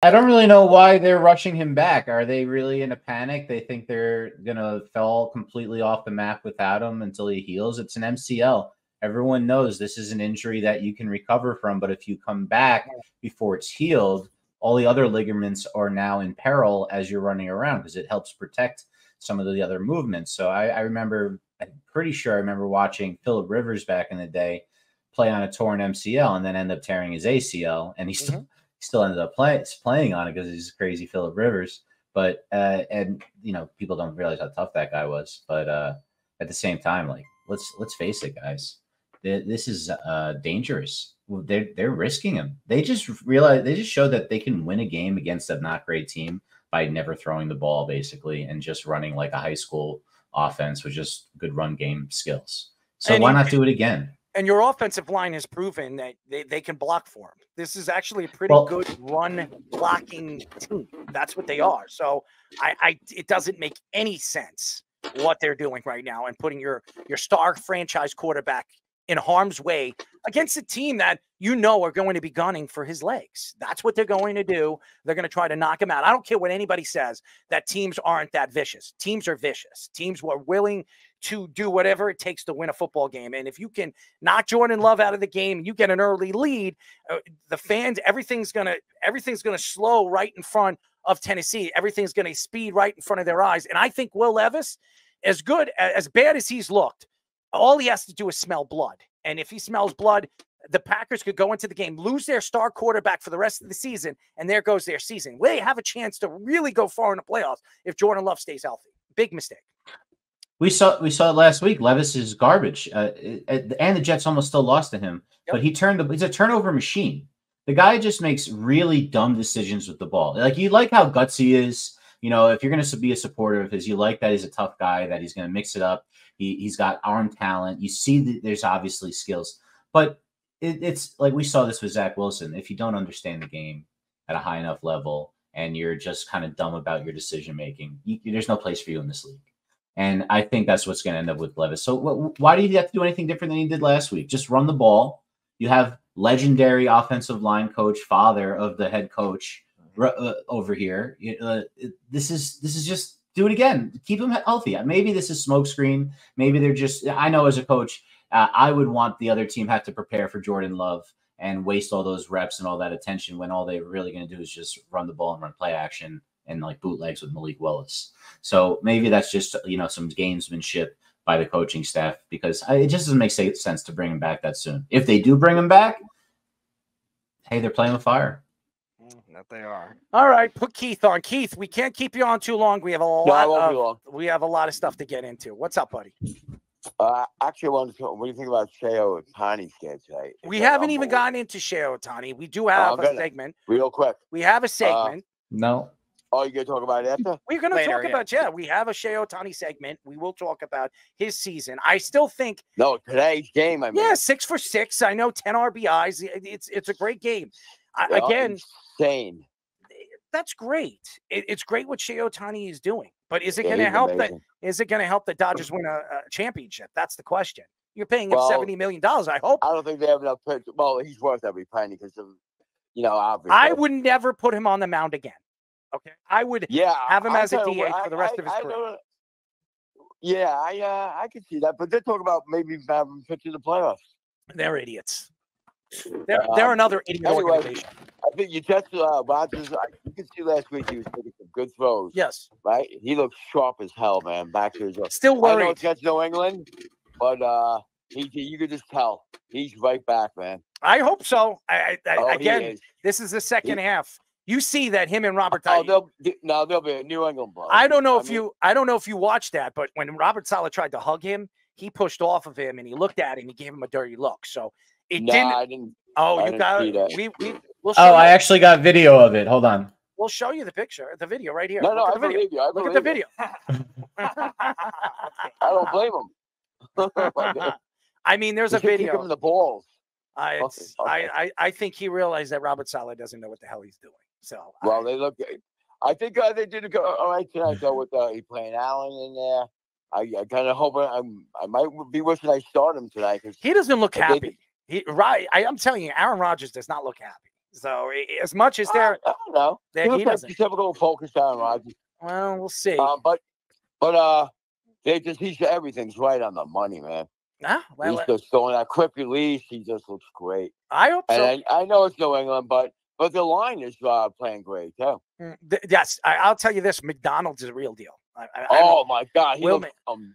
I don't really know why they're rushing him back. Are they really in a panic? They think they're gonna fall completely off the map without him until he heals. It's an MCL. Everyone knows this is an injury that you can recover from, but if you come back before it's healed, all the other ligaments are now in peril as you're running around because it helps protect some of the other movements. So I remember, I'm pretty sure I remember watching Phillip Rivers back in the day play on a torn MCL and then end up tearing his ACL, and he still ended up playing on it because he's crazy Phillip Rivers. But and people don't realize how tough that guy was. But at the same time, like let's face it, guys, this is dangerous. They're risking him. They just showed that they can win a game against a not great team by never throwing the ball, basically, and just running like a high school offense with just good run game skills. So why not do it again? And your offensive line has proven that they can block for him. This is actually a pretty good run blocking team. That's what they are. So it doesn't make any sense what they're doing right now and putting your star franchise quarterback in harm's way against a team that are going to be gunning for his legs. That's what they're going to do. They're going to try to knock him out. I don't care what anybody says that teams aren't that vicious. Teams are vicious. Teams were willing to do whatever it takes to win a football game. And if you can knock Jordan Love out of the game, you get an early lead, the fans, everything's going to slow right in front of Tennessee. Everything's going to speed right in front of their eyes. And I think Will Levis, as bad as he's looked, all he has to do is smell blood. And if he smells blood, the Packers could go into the game, lose their star quarterback for the rest of the season, and there goes their season. They have a chance to really go far in the playoffs if Jordan Love stays healthy. Big mistake. We saw it last week. Levis is garbage, and the Jets almost still lost to him. Yep. But he's a turnover machine. The guy just makes really dumb decisions with the ball. Like, you like how gutsy he is. If you're going to be a supporter of his, you like that he's a tough guy, that he's going to mix it up. He's got arm talent. You see that there's obviously skills, but it's like we saw this with Zach Wilson. If you don't understand the game at a high enough level and you're just kind of dumb about your decision making, there's no place for you in this league. And I think that's what's going to end up with Levis. So why do you have to do anything different than you did last week? Just run the ball. You have legendary offensive line coach, father of the head coach over here. This is just do it again. Keep him healthy. Maybe this is smokescreen. Maybe they're just. I know as a coach, I would want the other team have to prepare for Jordan Love and waste all those reps and all that attention when all they're really going to do is just run the ball and run play action and like bootlegs with Malik Willis. So maybe that's just some gamesmanship by the coaching staff, because it just doesn't make sense to bring him back that soon. If they do bring him back, hey, they're playing with fire. That they are. All right, put Keith on. Keith, we can't keep you on too long. We have a lot of stuff to get into. What's up, buddy? Actually, what do you think about Shohei Ohtani's game today? We haven't even gotten into Shohei Ohtani. We do have a segment. Real quick. We have a segment. No. Oh, you're going to talk about it after? We're going to talk about, we have a Shohei Ohtani segment. We will talk about his season. I still think. No, today's game, I mean. Yeah, 6 for 6. I know 10 RBIs. It's a great game. Again. Insane. That's great. It's great what Shohei Ohtani is doing. But is it going to help Is it going to help the Dodgers win a championship? That's the question. You're paying him $70 million. I hope. I don't think they have enough. Well, he's worth every penny because of, obviously. I would never put him on the mound again. Okay, I would have him as a DH for the rest of his career. I can see that, but they're talking about maybe having him pitch in the playoffs. They're idiots. They're another idiot organization. I think you just Rodgers. You can see last week he was taking some good throws. Yes, right. He looks sharp as hell, man. Back to his. Still worried. I know it's against New England, but you could just tell he's right back, man. I hope so. Again, this is the second half. You see that him and Robert Saleh. They'll be a New England blow. I don't know if you watched that, but when Robert Saleh tried to hug him, he pushed off of him and he looked at him. He gave him a dirty look. So it didn't. I didn't. Oh, you got it. We'll show you. I actually got video of it. Hold on. We'll show you the video right here. No, I believe you. Look at the video. I don't blame him. I mean, there's a video. Give him the balls. I think he realized that Robert Saleh doesn't know what the hell he's doing. So they look. I think they did all right tonight. Though with he playing Allen in there, I kind of hope I might be wishing I start him tonight because he doesn't look happy. I'm telling you, Aaron Rodgers does not look happy. So as much as they're, I don't know. he doesn't. Typical focus on Rodgers. Well, we'll see. But everything's right on the money, man. He's just throwing that quick release. He just looks great. I hope so. And I know it's New England, but the line is playing great too. Yes, I'll tell you this: McDonald's is a real deal. My God, he looks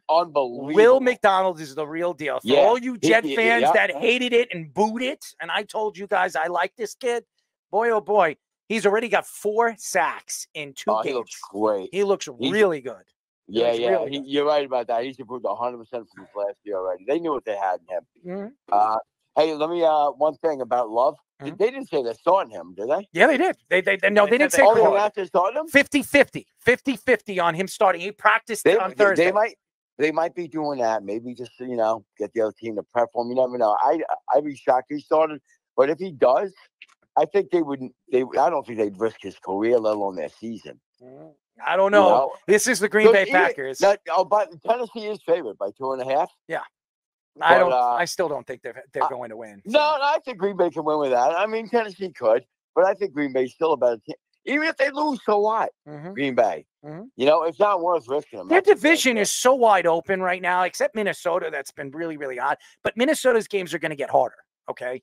unbelievable. Will McDonald is the real deal. For all you Jet fans that hated it and booed it, and I told you guys I like this kid. Boy, oh boy, he's already got 4 sacks in 2 games. He looks great. He looks really good. You're right about that. He's improved 100% from his last year already. They knew what they had in him. Hey, let me one thing about Love. They didn't say they're starting him, did they? Yeah, they did. They didn't say they started him? 50-50 on him starting. He practiced on Thursday. They might be doing that. Maybe just get the other team to prep for him. You never know. I'd be shocked if he started, but if he does, I think they wouldn't. I don't think they'd risk his career, let alone their season. I don't know. This is the Green Bay Packers. But Tennessee is favored by 2.5. Yeah. I still don't think they're going to win. So. No, I think Green Bay can win with that. I mean, Tennessee could, but I think Green Bay's still a better team. Even if they lose, so what? Green Bay. It's not worth risking them. Their division is so wide open right now, except Minnesota. That's been really, really odd. But Minnesota's games are going to get harder. Okay.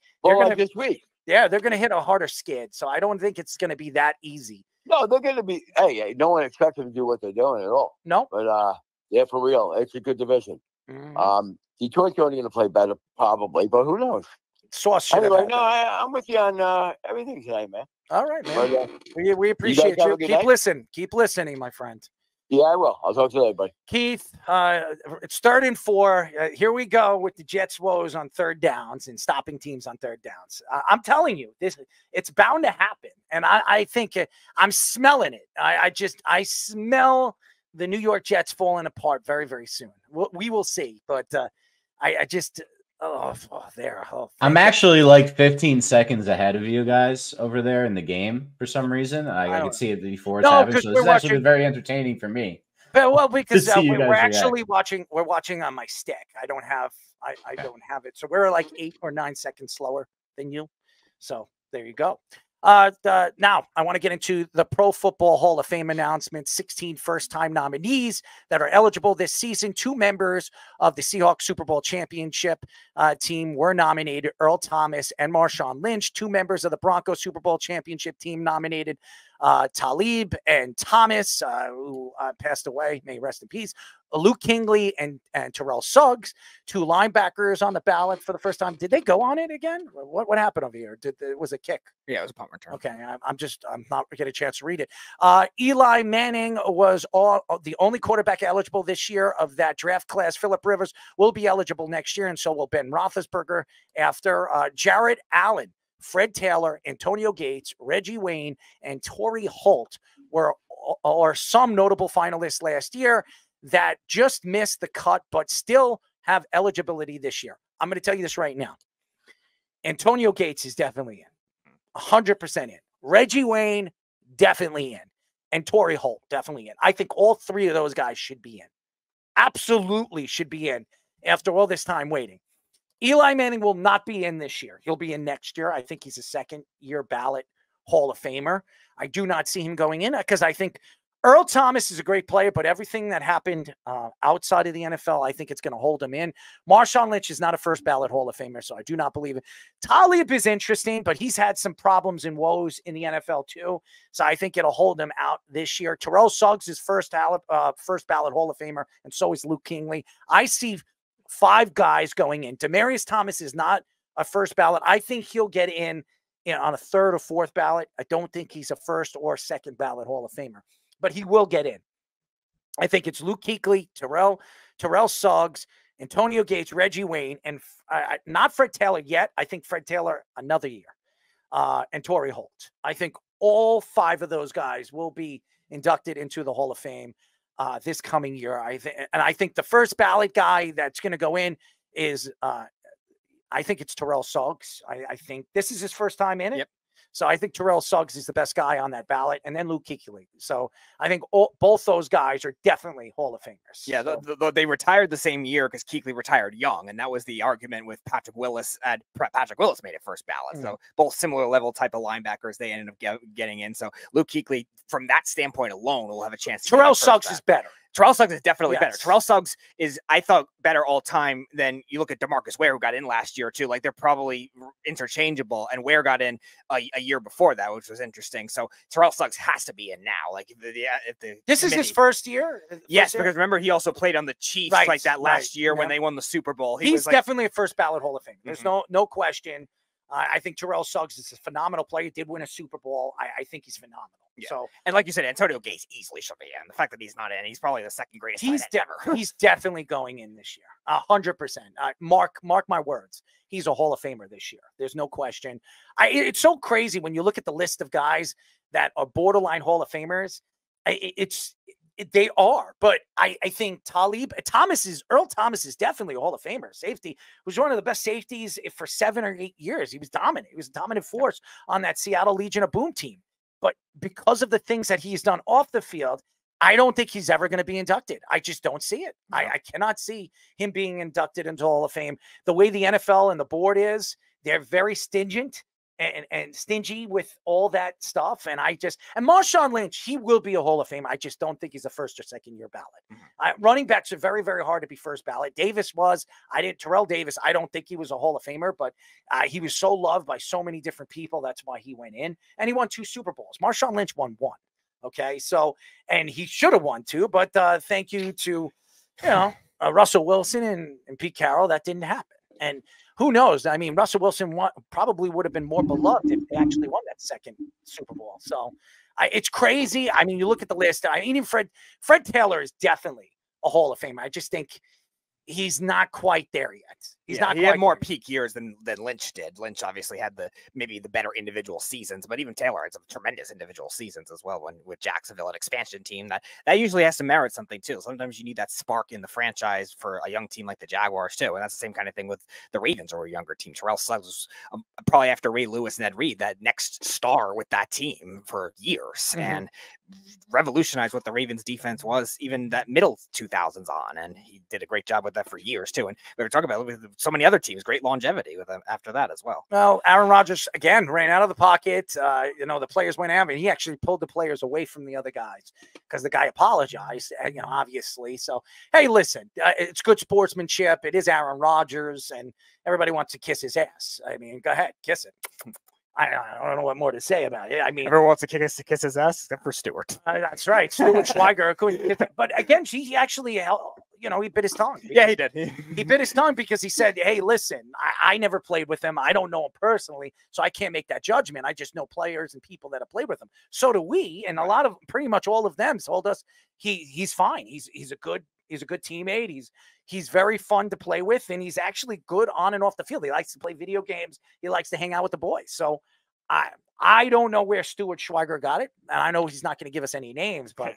This week. Yeah, they're going to hit a harder skid. So I don't think it's going to be that easy. No, they're going to be. Hey, no one expects them to do what they're doing at all. No. But for real, it's a good division. Detroit's only going to play better, probably, but who knows? Anyway, I'm with you on everything tonight, man. All right, man. But, we appreciate you. Keep listening, my friend. Yeah, I will. I'll talk to you later, buddy. Keith, it's 3rd and 4. Here we go with the Jets' woes on 3rd downs and stopping teams on 3rd downs. I'm telling you, it's bound to happen. And I think I'm smelling it. I smell the New York Jets falling apart very, very soon. We will see. But I'm actually like 15 seconds ahead of you guys over there in the game for some reason. I can see it before it's happening. So this has actually been very entertaining for me. Well, because we're actually watching. We're watching on my stick. I don't have it. So we're like 8 or 9 seconds slower than you. So there you go. Now I want to get into the Pro Football Hall of Fame announcement. 16 first-time nominees that are eligible this season. 2 members of the Seahawks Super Bowl championship team were nominated, Earl Thomas and Marshawn Lynch. 2 members of the Broncos Super Bowl championship team nominated, Talib and Thomas, who passed away, may rest in peace. Luke Kuechly and Terrell Suggs, 2 linebackers on the ballot for the first time. Did they go on it again? What happened over here? It was a kick? Yeah, it was a punt return. Okay, I'm not getting a chance to read it. Eli Manning was the only quarterback eligible this year of that draft class. Phillip Rivers will be eligible next year, and so will Ben Roethlisberger after. Jared Allen, Fred Taylor, Antonio Gates, Reggie Wayne, and Torrey Holt were some notable finalists last year that just missed the cut, but still have eligibility this year. I'm going to tell you this right now. Antonio Gates is definitely in. 100% in. Reggie Wayne, definitely in. And Torrey Holt, definitely in. I think all 3 of those guys should be in. Absolutely should be in after all this time waiting. Eli Manning will not be in this year. He'll be in next year. I think he's a second-year ballot Hall of Famer. I do not see him going in because I think Earl Thomas is a great player, but everything that happened outside of the NFL, I think it's going to hold him in. Marshawn Lynch is not a first ballot Hall of Famer, so I do not believe it. Talib is interesting, but he's had some problems and woes in the NFL too, so I think it'll hold him out this year. Terrell Suggs is first ballot Hall of Famer, and so is Luke Kuechly. I see 5 guys going in. Demaryius Thomas is not a first ballot. I think he'll get in on a 3rd or 4th ballot. I don't think he's a first or second ballot Hall of Famer, but he will get in. I think it's Luke Kuechly, Terrell Suggs, Antonio Gates, Reggie Wayne, and not Fred Taylor yet. I think Fred Taylor another year, and Torrey Holt. I think all 5 of those guys will be inducted into the Hall of Fame this coming year. I think the first ballot guy that's going to go in is I think it's Terrell Suggs. I think this is his first time in it. Yep. So I think Terrell Suggs is the best guy on that ballot, and then Luke Kuechly. So I think both those guys are definitely Hall of Famers. Yeah, so. they retired the same year because Kuechly retired young, and that was the argument with Patrick Willis. Patrick Willis made it first ballot. So both similar level type of linebackers they ended up getting in. So Luke Kuechly, from that standpoint alone, will have a chance. Terrell Suggs is better. Terrell Suggs is definitely better. Terrell Suggs is, I thought, better all time than you look at DeMarcus Ware, who got in last year too. Like they're probably interchangeable, and Ware got in a year before that, which was interesting. So Terrell Suggs has to be in now. Like this is his first year. Yes, because remember he also played on the Chiefs like that last year when they won the Super Bowl. He's definitely a first ballot Hall of Fame. There's no question. I think Terrell Suggs is a phenomenal player. Did win a Super Bowl. I think he's phenomenal. Yeah. So, and like you said, Antonio Gates easily should be in. The fact that he's not in, he's probably the second greatest. He's definitely going in this year. 100%. Mark my words. He's a Hall of Famer this year. There's no question. It's so crazy when you look at the list of guys that are borderline Hall of Famers. They are, but I think Earl Thomas is definitely a Hall of Famer. Safety was one of the best safeties for 7 or 8 years. He was dominant. He was a dominant force on that Seattle Legion of Boom team. But because of the things that he's done off the field, I don't think he's ever going to be inducted. I just don't see it. No. I cannot see him being inducted into Hall of Fame. The way the NFL and the board is, they're very stingent and stingy with all that stuff. And Marshawn Lynch, he will be a Hall of Fame. I just don't think he's a first or second year ballot. Running backs are very, very hard to be first ballot. Davis was. Terrell Davis, I don't think he was a Hall of Famer, but he was so loved by so many different people. That's why he went in. And he won 2 Super Bowls. Marshawn Lynch won 1. Okay. So, and he should have won 2, but thank you to, Russell Wilson and Pete Carroll, that didn't happen. And who knows? I mean, Russell Wilson probably would have been more beloved if they actually won that second Super Bowl. So it's crazy. I mean, you look at the list. Even Fred Taylor is definitely a Hall of Famer. I just think he's not quite there yet. He had more peak years than Lynch did. Lynch obviously had maybe the better individual seasons, but even Taylor had some tremendous individual seasons as well with Jacksonville, an expansion team that usually has to merit something too. Sometimes you need that spark in the franchise for a young team like the Jaguars too, and that's the same kind of thing with the Ravens or a younger team. Terrell Suggs was probably after Ray Lewis and Ed Reed that next star with that team for years and revolutionized what the Ravens defense was even that middle 2000s on, and he did a great job with that for years too. And we were talking about with so many other teams, great longevity with them after that as well. Well, Aaron Rodgers again ran out of the pocket. The players went out, and he actually pulled the players away from the other guys because the guy apologized. Obviously. So hey, listen, it's good sportsmanship. It is Aaron Rodgers, and everybody wants to kiss his ass. I mean, go ahead, kiss it. I don't know what more to say about it. I mean, everyone wants to kiss his ass except for Stewart. That's right. Stewart Schweiger couldn't kiss it. But again, he actually, he bit his tongue. Yeah, he did. He bit his tongue because he said, hey, listen, I never played with him. I don't know him personally, so I can't make that judgment. I just know players and people that have played with him. So do we. And pretty much all of them told us he's fine. He's a good teammate. He's very fun to play with, and he's actually good on and off the field. He likes to play video games. He likes to hang out with the boys. So I don't know where Stewart Schweiger got it, and I know he's not going to give us any names, but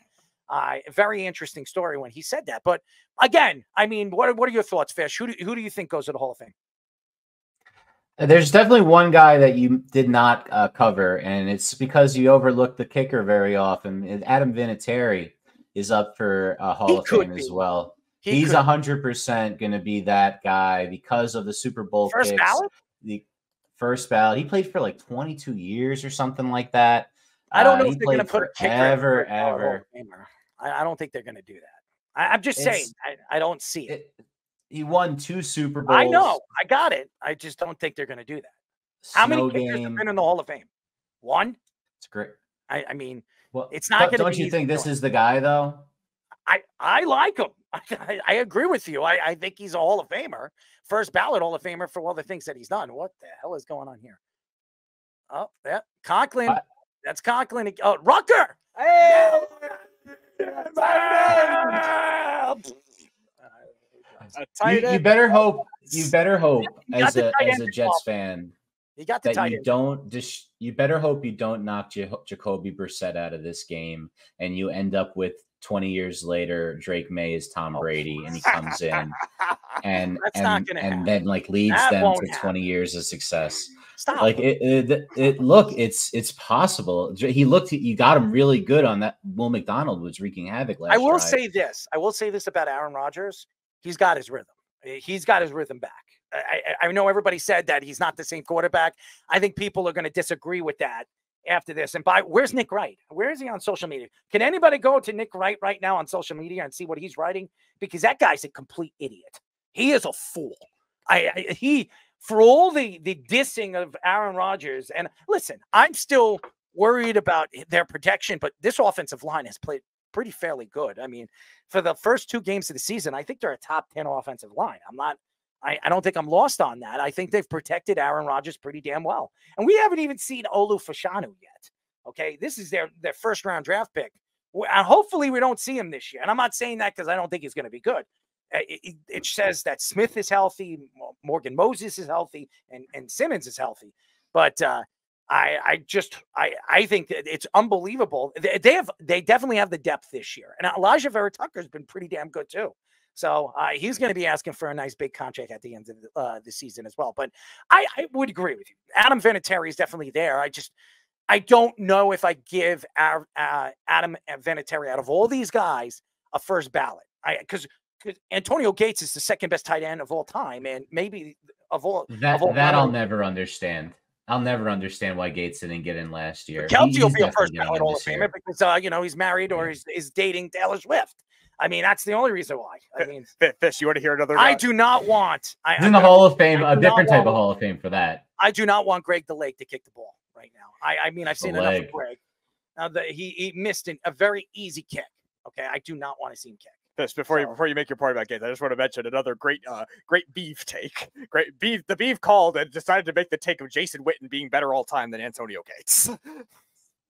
very interesting story when he said that. But again, I mean, what are your thoughts, Fish? Who do you think goes to the Hall of Fame? There's definitely one guy that you did not cover, and it's because you overlooked the kicker very often. Adam Vinatieri is up for Hall of Fame as well. He's 100% going to be that guy because of the Super Bowl first ballot. The first ballot. He played for like 22 years or something like that. I don't know if they're going to put a kicker ever. I don't think they're going to do that. I'm just saying. I don't see it. He won 2 Super Bowls. I know. I got it. I just don't think they're going to do that. How many kickers have been in the Hall of Fame? 1. It's great. I mean, well, it's not going to be. Don't you think this is the guy though? I like him. I agree with you. I think he's a Hall of Famer, first ballot Hall of Famer for all the things that he's done. What the hell is going on here? Oh, yeah, Conklin. That's Conklin. Oh, Rucker. Hey, you better hope. You better hope as a Jets fan You got the that tight you end. don't just you better hope you don't knock Jacoby Brissett out of this game and you end up with 20 years later Drake May is Tom Brady and he comes in and That's not gonna happen. then like leads That them won't to happen. 20 years of success. Stop. Like it's possible. You got him really good on that. Will McDonald was wreaking havoc last I will drive. say this. I will say this about Aaron Rodgers. He's got his rhythm. He's got his rhythm back. I know everybody said that he's not the same quarterback. I think people are going to disagree with that after this. And where's Nick Wright? Where is he on social media? Can anybody go to Nick Wright right now on social media and see what he's writing? Because that guy's a complete idiot. He is a fool. For all the dissing of Aaron Rodgers, and listen, I'm still worried about their protection, but this offensive line has played pretty fairly good. I mean, for the first 2 games of the season, I think they're a top 10 offensive line. I don't think I'm lost on that. I think they've protected Aaron Rodgers pretty damn well. And we haven't even seen Olu Fashanu yet. Okay, this is their first round draft pick. Hopefully we don't see him this year. And I'm not saying that because I don't think he's going to be good. It says that Smith is healthy, Morgan Moses is healthy, and Simmons is healthy. But I think that it's unbelievable. They definitely have the depth this year. And Elijah Vera Tucker has been pretty damn good too. So he's going to be asking for a nice big contract at the end of the season as well. But I would agree with you. Adam Vinatieri is definitely there. I don't know if I give Adam Vinatieri out of all these guys a first ballot. Because Antonio Gates is the second best tight end of all time, and maybe of all that I'll never understand. I'll never understand why Gates didn't get in last year. Kelce will be a first ballot Hall of Famer because he's married or is dating Taylor Swift. I mean, that's the only reason why. I mean, Fish, you want to hear another? I do not want. In the Hall of Fame, a different type of Hall of Fame for that. I do not want Greg the Lake to kick the ball right now. I mean, I've seen enough of Greg. Now he missed a very easy kick. Okay, I do not want to see him kick. Fish, before you make your point about Gates, I just want to mention another great beef take. The beef called and decided to make the take of Jason Witten being better all time than Antonio Gates.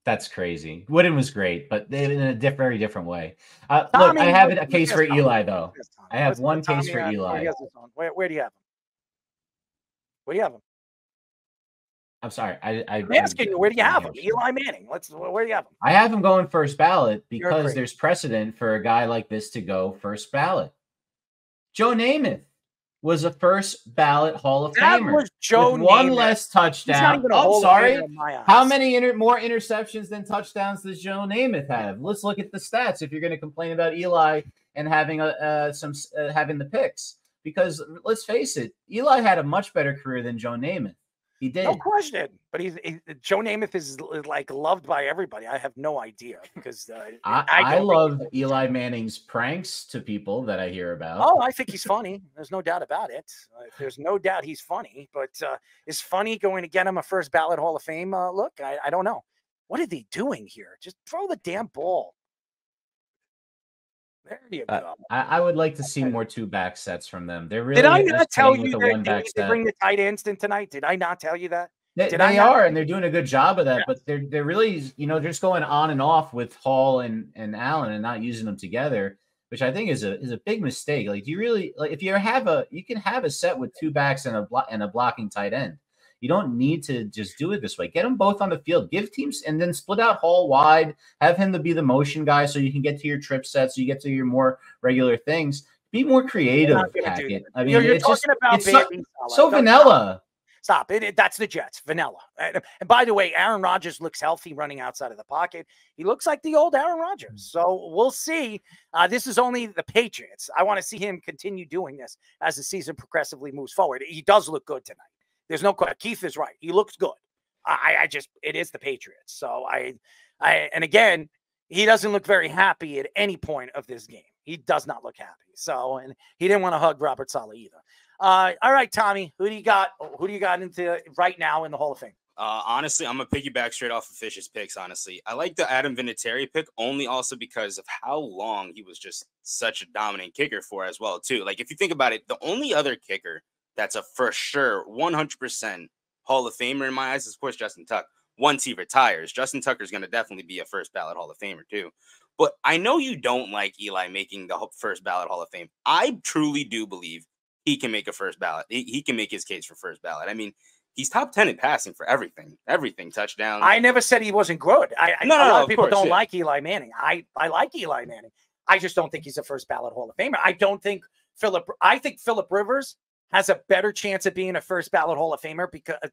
That's crazy. Wooden was great, but in a very different way. Look, I have a case for Eli, though. I have one case for Eli. Where do you have him? Where do you have him? I'm sorry. I'm asking you, where do you have him? Eli Manning. Where do you have him? I have him going first ballot because there's precedent for a guy like this to go first ballot. Joe Namath was a first ballot Hall of Famer. Was Joe with one less touchdown. Oh, sorry. How many more interceptions than touchdowns does Joe Namath have? Let's look at the stats if you're going to complain about Eli and having having the picks. Because let's face it, Eli had a much better career than Joe Namath. He did. No question. But Joe Namath is like loved by everybody. I have no idea because I love Eli Manning's pranks to people that I hear about. Oh, I think he's funny. There's no doubt about it. There's no doubt he's funny. But is funny going to get him a first ballot Hall of Fame look? I don't know. What are they doing here? Just throw the damn ball. There you go. I would like to see more 2-back sets from them. They're really. Did I not tell you that they bring the tight ends in tonight? Did I not tell you that? They are, and they're doing a good job of that. Yeah. But they're really, they're just going on and off with Hall and Allen and not using them together, which I think is a big mistake. Like, do you really if you can have a set with 2 backs and a blocking tight end. You don't need to just do it this way. Get them both on the field. Give teams and then split out Hall wide. Have him to be the motion guy so you can get to your trip sets. So you get to your more regular things. Be more creative, Hackett. I mean, you're talking about so vanilla. Stop it. That's the Jets. Vanilla. And by the way, Aaron Rodgers looks healthy running outside of the pocket. He looks like the old Aaron Rodgers. So we'll see. This is only the Patriots. I want to see him continue doing this as the season progressively moves forward. He does look good tonight. There's no question. Keith is right. He looks good. It is the Patriots. So and again, he doesn't look very happy at any point of this game. He does not look happy. So, and he didn't want to hug Robert Saleh either. All right, Tommy, who do you got? Who do you got into right now in the Hall of Fame? Honestly, I'm going to piggyback straight off of Fish's picks, honestly. I like the Adam Vinatieri pick only also because of how long he was just such a dominant kicker for as well, too. Like, if you think about it, the only other kicker that's a for sure 100% Hall of Famer in my eyes is, of course, Justin Tuck. Once he retires, Justin Tucker is going to definitely be a first ballot Hall of Famer, too. But I know you don't like Eli making the first ballot Hall of Fame. I truly do believe he can make a first ballot. He can make his case for first ballot. I mean, he's top 10 in passing for everything, touchdowns. I never said he wasn't good. A lot of people don't like Eli Manning. I like Eli Manning. I just don't think he's a first ballot Hall of Famer. I think Phillip Rivers has a better chance of being a first ballot Hall of Famer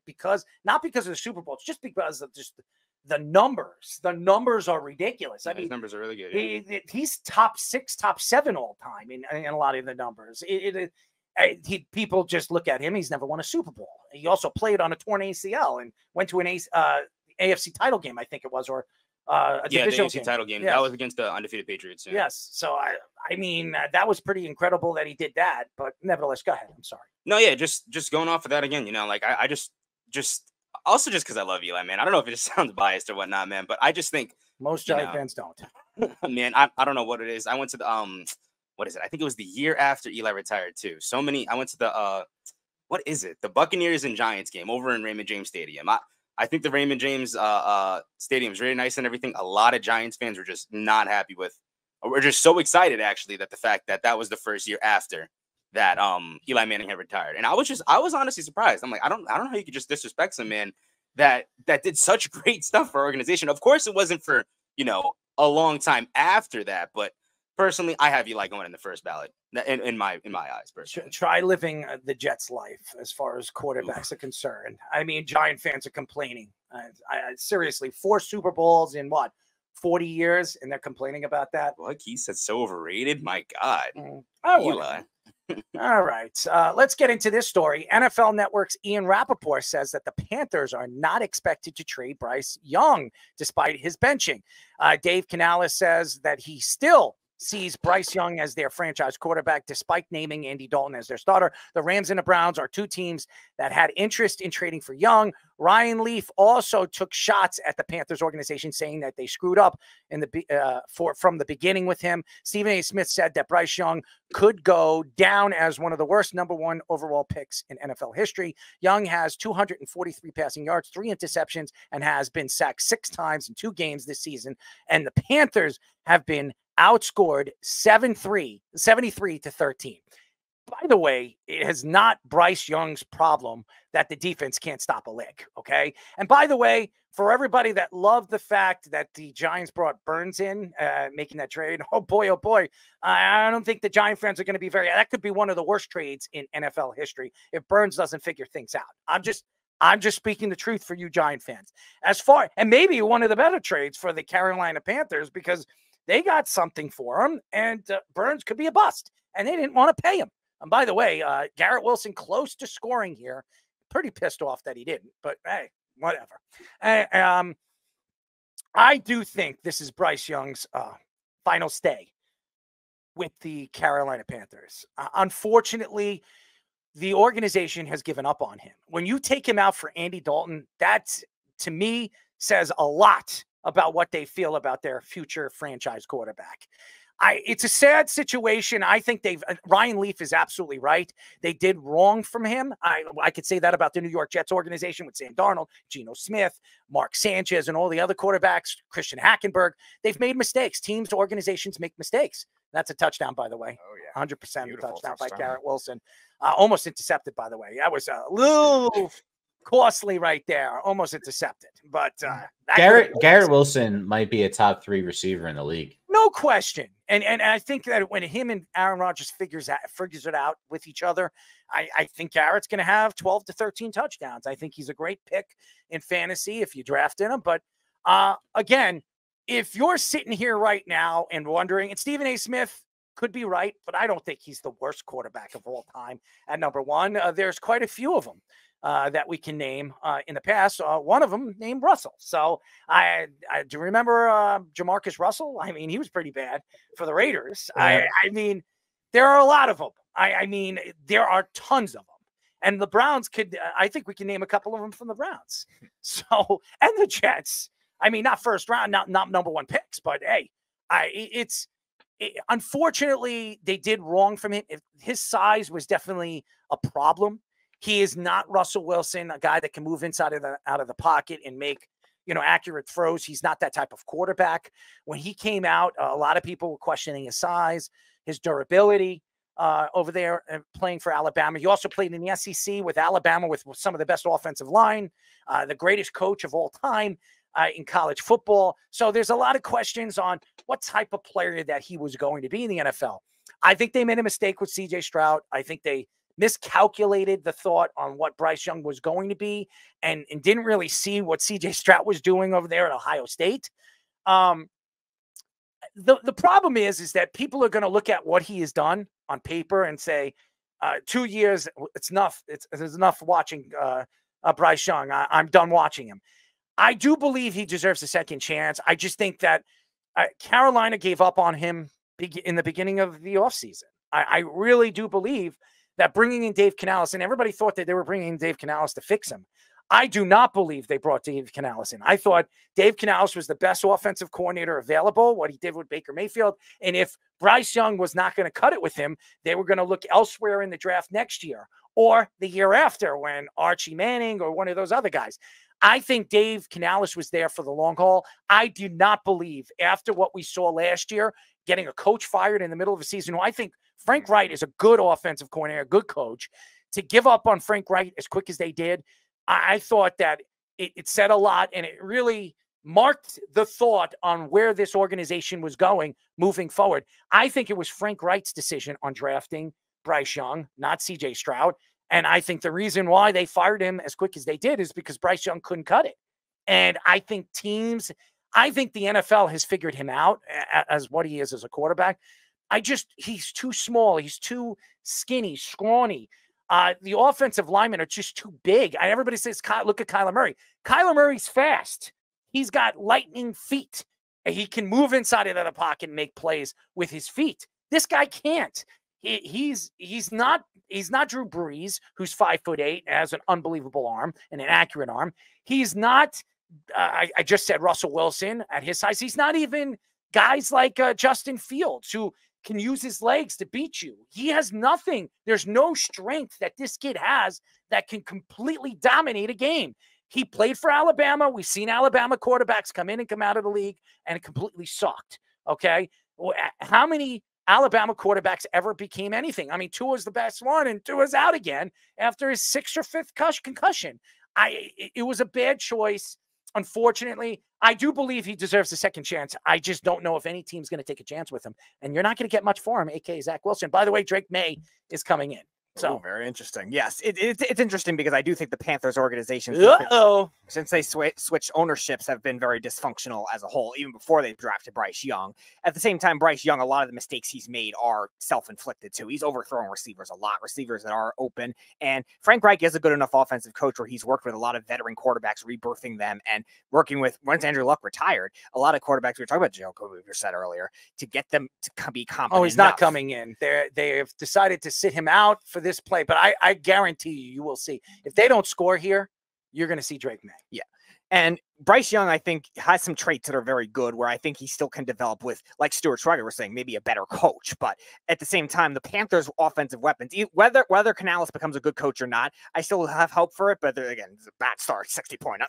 because not because of the Super Bowl, it's just because of just the numbers. The numbers are ridiculous. I mean, his numbers are really good. He's top 6, top 7 all time in a lot of the numbers. People just look at him. He's never won a Super Bowl. He also played on a torn ACL and went to an AFC title game, I think it was, or a divisional the AFC game. title game. Yes. That was against the undefeated Patriots. Yeah. Yes. So I mean, that was pretty incredible that he did that. But nevertheless, go ahead. I'm sorry. No, yeah, just going off of that again. You know, like I just also just because I love Eli, man. I don't know if it just sounds biased or whatnot, man, but I just think most Giant fans don't. Man, I don't know what it is. I went to the what is it? I think it was the year after Eli retired too. I went to the what is it? The Buccaneers and Giants game over in Raymond James Stadium. I think the Raymond James stadium is really nice and everything. A lot of Giants fans were just not happy with, or were just so excited actually that the fact that was the first year after that Eli Manning had retired. And I was honestly surprised. I'm like, I don't know how you could just disrespect some man that did such great stuff for our organization. Of course it wasn't for, you know, a long time after that, but personally, I have Eli going in the first ballot in my eyes. Personally. Try living the Jets' life as far as quarterbacks are concerned. I mean, Giant fans are complaining. Seriously, 4 Super Bowls in 40 years, and they're complaining about that. Like he said, so overrated. My God, Eli. All right, let's get into this story. NFL Network's Ian Rappaport says that the Panthers are not expected to trade Bryce Young despite his benching. Dave Canales says that he still sees Bryce Young as their franchise quarterback, despite naming Andy Dalton as their starter. The Rams and the Browns are 2 teams that had interest in trading for Young. Ryan Leaf also took shots at the Panthers organization, saying that they screwed up from the beginning with him. Stephen A. Smith said that Bryce Young could go down as one of the worst #1 overall picks in NFL history. Young has 243 passing yards, 3 interceptions, and has been sacked 6 times in 2 games this season. And the Panthers have been outscored 73-13. By the way, it is not Bryce Young's problem that the defense can't stop a lick, okay? And by the way, for everybody that loved the fact that the Giants brought Burns in, making that trade, oh boy, I don't think the Giant fans are going to be that could be one of the worst trades in NFL history if Burns doesn't figure things out. I'm just speaking the truth for you Giant fans. And maybe one of the better trades for the Carolina Panthers, because they got something for him, and Burns could be a bust, and they didn't want to pay him. And by the way, Garrett Wilson close to scoring here. Pretty pissed off that he didn't, but hey, whatever. I do think this is Bryce Young's final stay with the Carolina Panthers. Unfortunately, the organization has given up on him. When you take him out for Andy Dalton, that, to me, says a lot about what they feel about their future franchise quarterback. It's a sad situation. I think Ryan Leaf is absolutely right. They did wrong from him. I could say that about the New York Jets organization with Sam Darnold, Geno Smith, Mark Sanchez, and all the other quarterbacks, Christian Hackenberg. They've made mistakes. Teams, organizations make mistakes. That's a touchdown, by the way. Oh, yeah. 100% touchdown by Garrett Wilson. Almost intercepted, by the way. That was a little costly right there. Almost intercepted. But Garrett Wilson might be a top 3 receiver in the league. No question. And I think that when him and Aaron Rodgers figures it out with each other, I think Garrett's going to have 12 to 13 touchdowns. I think he's a great pick in fantasy if you drafted him. But again, if you're sitting here right now and wondering, and Stephen A. Smith could be right, but I don't think he's the worst quarterback of all time at #1. There's quite a few of them that we can name in the past. One of them named Russell. So I do remember Jamarcus Russell. I mean, he was pretty bad for the Raiders. Yeah. I mean, there are a lot of them. I mean, there are tons of them. And the Browns I think we can name a couple of them from the Browns. So, and the Jets. I mean, not first round, not #1 picks, but hey, unfortunately, they did wrong from him. His size was definitely a problem. He is not Russell Wilson, a guy that can move inside out of the pocket and make, accurate throws. He's not that type of quarterback. When he came out, a lot of people were questioning his size, his durability. over there playing for Alabama. He also played in the SEC with Alabama with some of the best offensive line, the greatest coach of all time in college football. So there's a lot of questions on what type of player that he was going to be in the NFL. I think they made a mistake with C.J. Stroud. I think they miscalculated the thought on what Bryce Young was going to be and didn't really see what C.J. Stroud was doing over there at Ohio State. The problem is that people are going to look at what he has done on paper and say, 2 years, it's enough. It's enough watching Bryce Young. I'm done watching him. I do believe he deserves a second chance. I just think that Carolina gave up on him in the beginning of the offseason. I really do believe that bringing in Dave Canales, and everybody thought that they were bringing in Dave Canales to fix him. I do not believe they brought Dave Canales in. I thought Dave Canales was the best offensive coordinator available, what he did with Baker Mayfield. And if Bryce Young was not going to cut it with him, they were going to look elsewhere in the draft next year or the year after when Archie Manning or one of those other guys. I think Dave Canales was there for the long haul. I do not believe after what we saw last year, getting a coach fired in the middle of a season, who I think Frank Wright is a good offensive coordinator, a good coach, to give up on Frank Wright as quick as they did. I thought that it said a lot, and it really marked the thought on where this organization was going moving forward. I think it was Frank Wright's decision on drafting Bryce Young, not C.J. Stroud. And I think the reason why they fired him as quick as they did is because Bryce Young couldn't cut it. And I think the NFL has figured him out as what he is as a quarterback. He's too small. He's too skinny, scrawny. The offensive linemen are just too big. Everybody says, look at Kyler Murray. Kyler Murray's fast. He's got lightning feet. He can move inside of the pocket and make plays with his feet. This guy can't. He's not Drew Brees, who's 5'8", has an unbelievable arm and an accurate arm. He's not, I just said Russell Wilson at his size. He's not even guys like Justin Fields, who can use his legs to beat you. He has nothing. There's no strength that this kid has that can completely dominate a game. He played for Alabama. We've seen Alabama quarterbacks come in and come out of the league and it completely sucked. Okay. How many Alabama quarterbacks ever became anything? I mean, Tua's the best one, and Tua's out again after his 6th or 5th concussion. It was a bad choice. Unfortunately, I do believe he deserves a second chance. I just don't know if any team's going to take a chance with him. And you're not going to get much for him, a.k.a. Zach Wilson. By the way, Drake May is coming in. So very interesting. Yes, it's interesting because I do think the Panthers organization, since they switched ownerships, have been very dysfunctional as a whole, even before they drafted Bryce Young. At the same time, Bryce Young, a lot of the mistakes he's made are self-inflicted too. He's overthrowing receivers a lot, receivers that are open. And Frank Reich is a good enough offensive coach where he's worked with a lot of veteran quarterbacks, rebirthing them, and working with, once Andrew Luck retired, a lot of quarterbacks, we were talking about Jacoby Brissett earlier, to get them to be competent. Oh, he's not coming in. They have decided to sit him out for this play, but I guarantee you will see. If they don't score here, you're going to see Drake May. Yeah. And Bryce Young, I think, has some traits that are very good where I think he still can develop with, like Stuart Schreiber was saying, maybe a better coach. But at the same time, the Panthers' offensive weapons, whether Canales becomes a good coach or not, I still have hope for it. But again, it's a bad start, 60-point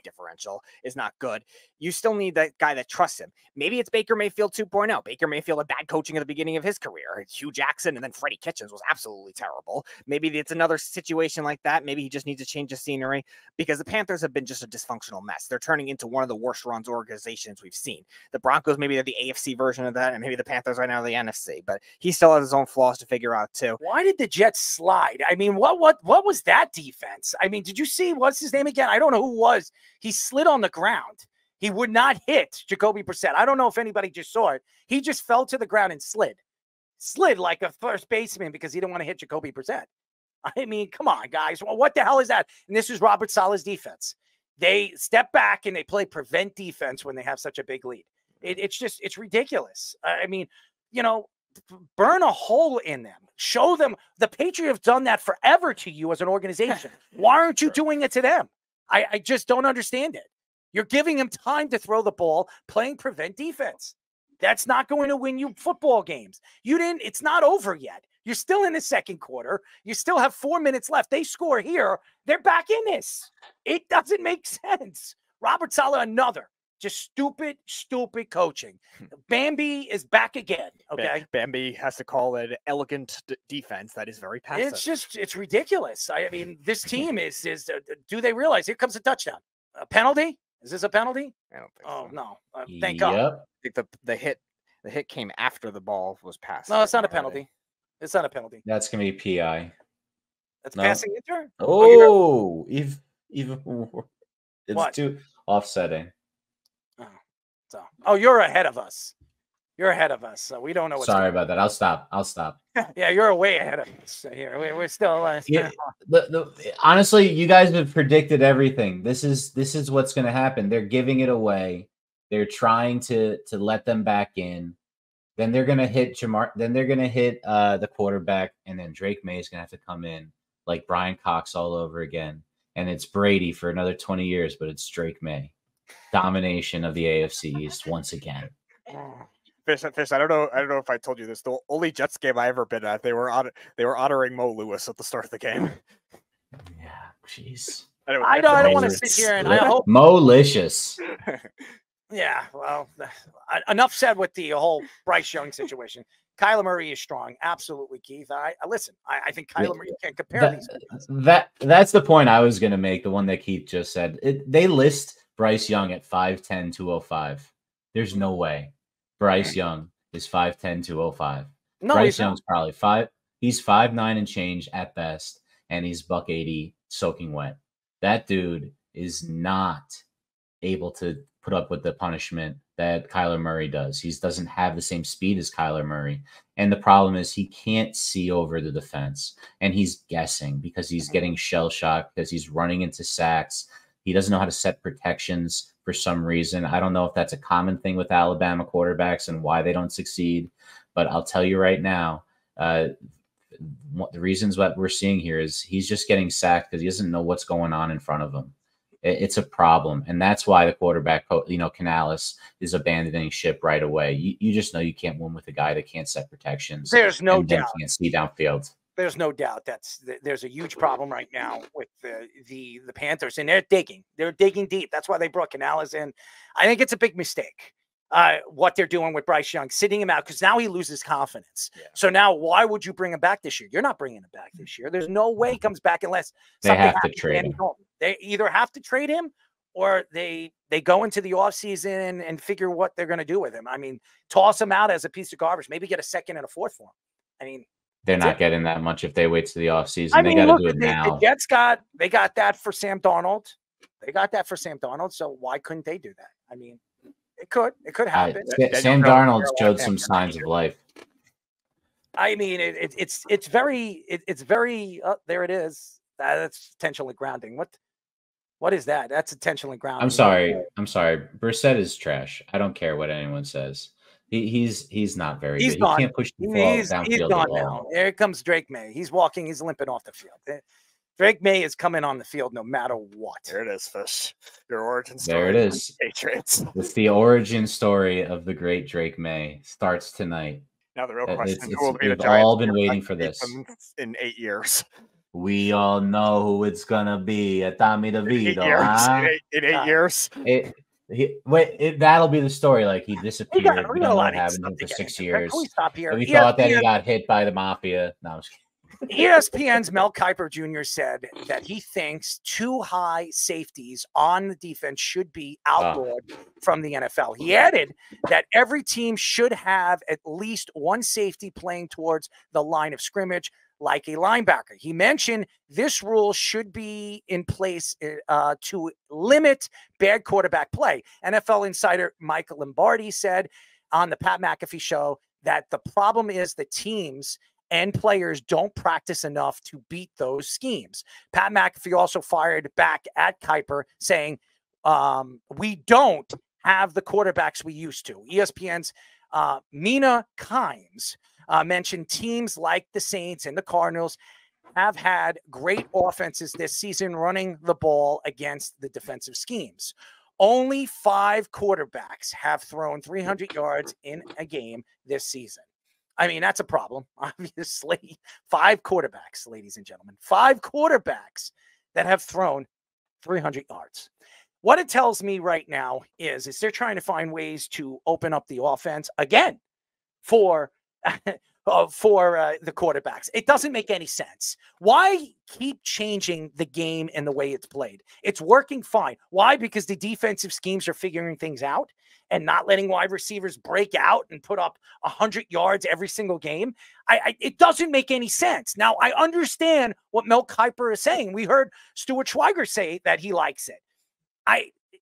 differential is not good. You still need that guy that trusts him. Maybe it's Baker Mayfield 2.0. Baker Mayfield had bad coaching at the beginning of his career. Hugh Jackson and then Freddie Kitchens was absolutely terrible. Maybe it's another situation like that. Maybe he just needs to change the scenery because the Panthers have been just a dysfunctional mess. They're turning into one of the worst runs organizations we've seen. The Broncos, maybe they're the AFC version of that, and maybe the Panthers right now are the NFC, but he still has his own flaws to figure out too. Why did the Jets slide? I mean, what was that defense? I mean, did you see, what's his name again? I don't know who it was. He slid on the ground. He would not hit Jacoby Brissett. I don't know if anybody just saw it. He just fell to the ground and slid like a first baseman because he didn't want to hit Jacoby Brissett. I mean, come on, guys. Well, what the hell is that? And this is Robert Saleh's defense. They step back and they play prevent defense when they have such a big lead. It's ridiculous. I mean, burn a hole in them. Show them. The Patriots have done that forever to you as an organization. Why aren't you doing it to them? I just don't understand it. You're giving him time to throw the ball, playing prevent defense. That's not going to win you football games. It's not over yet. You're still in the second quarter. You still have 4 minutes left. They score here. They're back in this. It doesn't make sense. Robert Saleh, another. Just stupid coaching. Bambi is back again. Okay. Bambi has to call an elegant defense that is very passive. It's ridiculous. I mean, this team is do they realize here comes a touchdown? A penalty? Is this a penalty? I don't think Oh, so. no. Thank God. I think the hit came after the ball was passed. No, it's not a penalty. It's not a penalty. That's gonna be PI. That's passing inter? Oh, even it's What? too offsetting. Oh, you're ahead of us. You're ahead of us. So we don't know what's Sorry about that. I'll stop. Yeah, you're way ahead of us here. We're still honestly, you guys have predicted everything. This is what's going to happen. They're giving it away. They're trying to let them back in. Then they're going to hit Jamar. Then they're going to hit the quarterback, and then Drake May is going to have to come in like Brian Cox all over again. And it's Brady for another 20 years, but it's Drake May. Domination of the AFC East once again. Fish, I don't know if I told you this. The only Jets game I ever been at, they were honoring Mo Lewis at the start of the game. Yeah, jeez. Anyway, I don't want to sit here and I hope Mo-licious. Yeah, well, enough said with the whole Bryce Young situation. Kyler Murray is strong, absolutely, Keith. I think Kyler Murray, you can't compare these. That's the point I was going to make. The one that Keith just said. They list Bryce Young at 5'10", 205. There's no way Bryce Young is 5'10", 205. No, Bryce Young's probably 5. He's 5'9" and change at best, and he's $180 soaking wet. That dude is not able to put up with the punishment that Kyler Murray does. He doesn't have the same speed as Kyler Murray. And the problem is he can't see over the defense. And he's guessing because he's getting shell-shocked, because he's running into sacks. He doesn't know how to set protections for some reason. I don't know if that's a common thing with Alabama quarterbacks and why they don't succeed. But I'll tell you right now, the reasons what we're seeing here is he's just getting sacked because he doesn't know what's going on in front of him. It's a problem. And that's why the quarterback, Canales, is abandoning ship right away. You just know you can't win with a guy that can't set protections. There's no doubt. Can't see downfield. There's no doubt there's a huge problem right now with the Panthers, and they're digging deep. That's why they brought Canales in. I think it's a big mistake. What they're doing with Bryce Young, sitting him out, because now he loses confidence. Yeah. So now why would you bring him back this year? You're not bringing him back this year. There's no way he comes back unless they have to trade him. They either have to trade him or they go into the offseason and figure what they're going to do with him. I mean, toss him out as a piece of garbage, maybe get a second and a fourth for him. I mean, they're not getting that much if they wait to the offseason. They got to do it now. The Jets they got that for Sam Darnold. So why couldn't they do that? I mean, it could happen. Sam Darnold showed some signs of life. I mean, it's very there it is. That's intentionally grounding. What is that? That's intentionally grounding. I'm sorry. Brissett is trash. I don't care what anyone says. He's not very good. Gone. He can't push the ball downfield. He's gone now. There comes Drake May. He's walking. He's limping off the field. Drake May is coming on the field no matter what. There it is, Fish. Your origin story. There it is. Patriots. It's the origin story of the great Drake May. Starts tonight. Now the real question is who will be we've the Giants all been waiting for this. In 8 years. We all know who it's gonna be. Tommy DeVito. In 8 years. That'll be the story. Like he disappeared. We don't know what happened to him for 6 years. Can we stop here? We thought that he got hit by the mafia. No, I'm just kidding. ESPN's Mel Kiper Jr. said that he thinks 2 high safeties on the defense should be outlawed from the NFL. He added that every team should have at least 1 safety playing towards the line of scrimmage, like a linebacker. He mentioned this rule should be in place to limit bad quarterback play. NFL insider Michael Lombardi said on the Pat McAfee show that the problem is the teams and players don't practice enough to beat those schemes. Pat McAfee also fired back at Kiper saying, we don't have the quarterbacks we used to. ESPN's Mina Kimes mentioned teams like the Saints and the Cardinals have had great offenses this season running the ball against the defensive schemes. Only 5 quarterbacks have thrown 300 yards in a game this season. I mean, that's a problem, obviously. 5 quarterbacks, ladies and gentlemen. 5 quarterbacks that have thrown 300 yards. What it tells me right now is they're trying to find ways to open up the offense again for the quarterbacks. It doesn't make any sense. Why keep changing the game and the way it's played? It's working fine. Why? Because the defensive schemes are figuring things out and not letting wide receivers break out and put up 100 yards every single game. It doesn't make any sense. Now, I understand what Mel Kiper is saying. We heard Stuart Schweiger say that he likes it.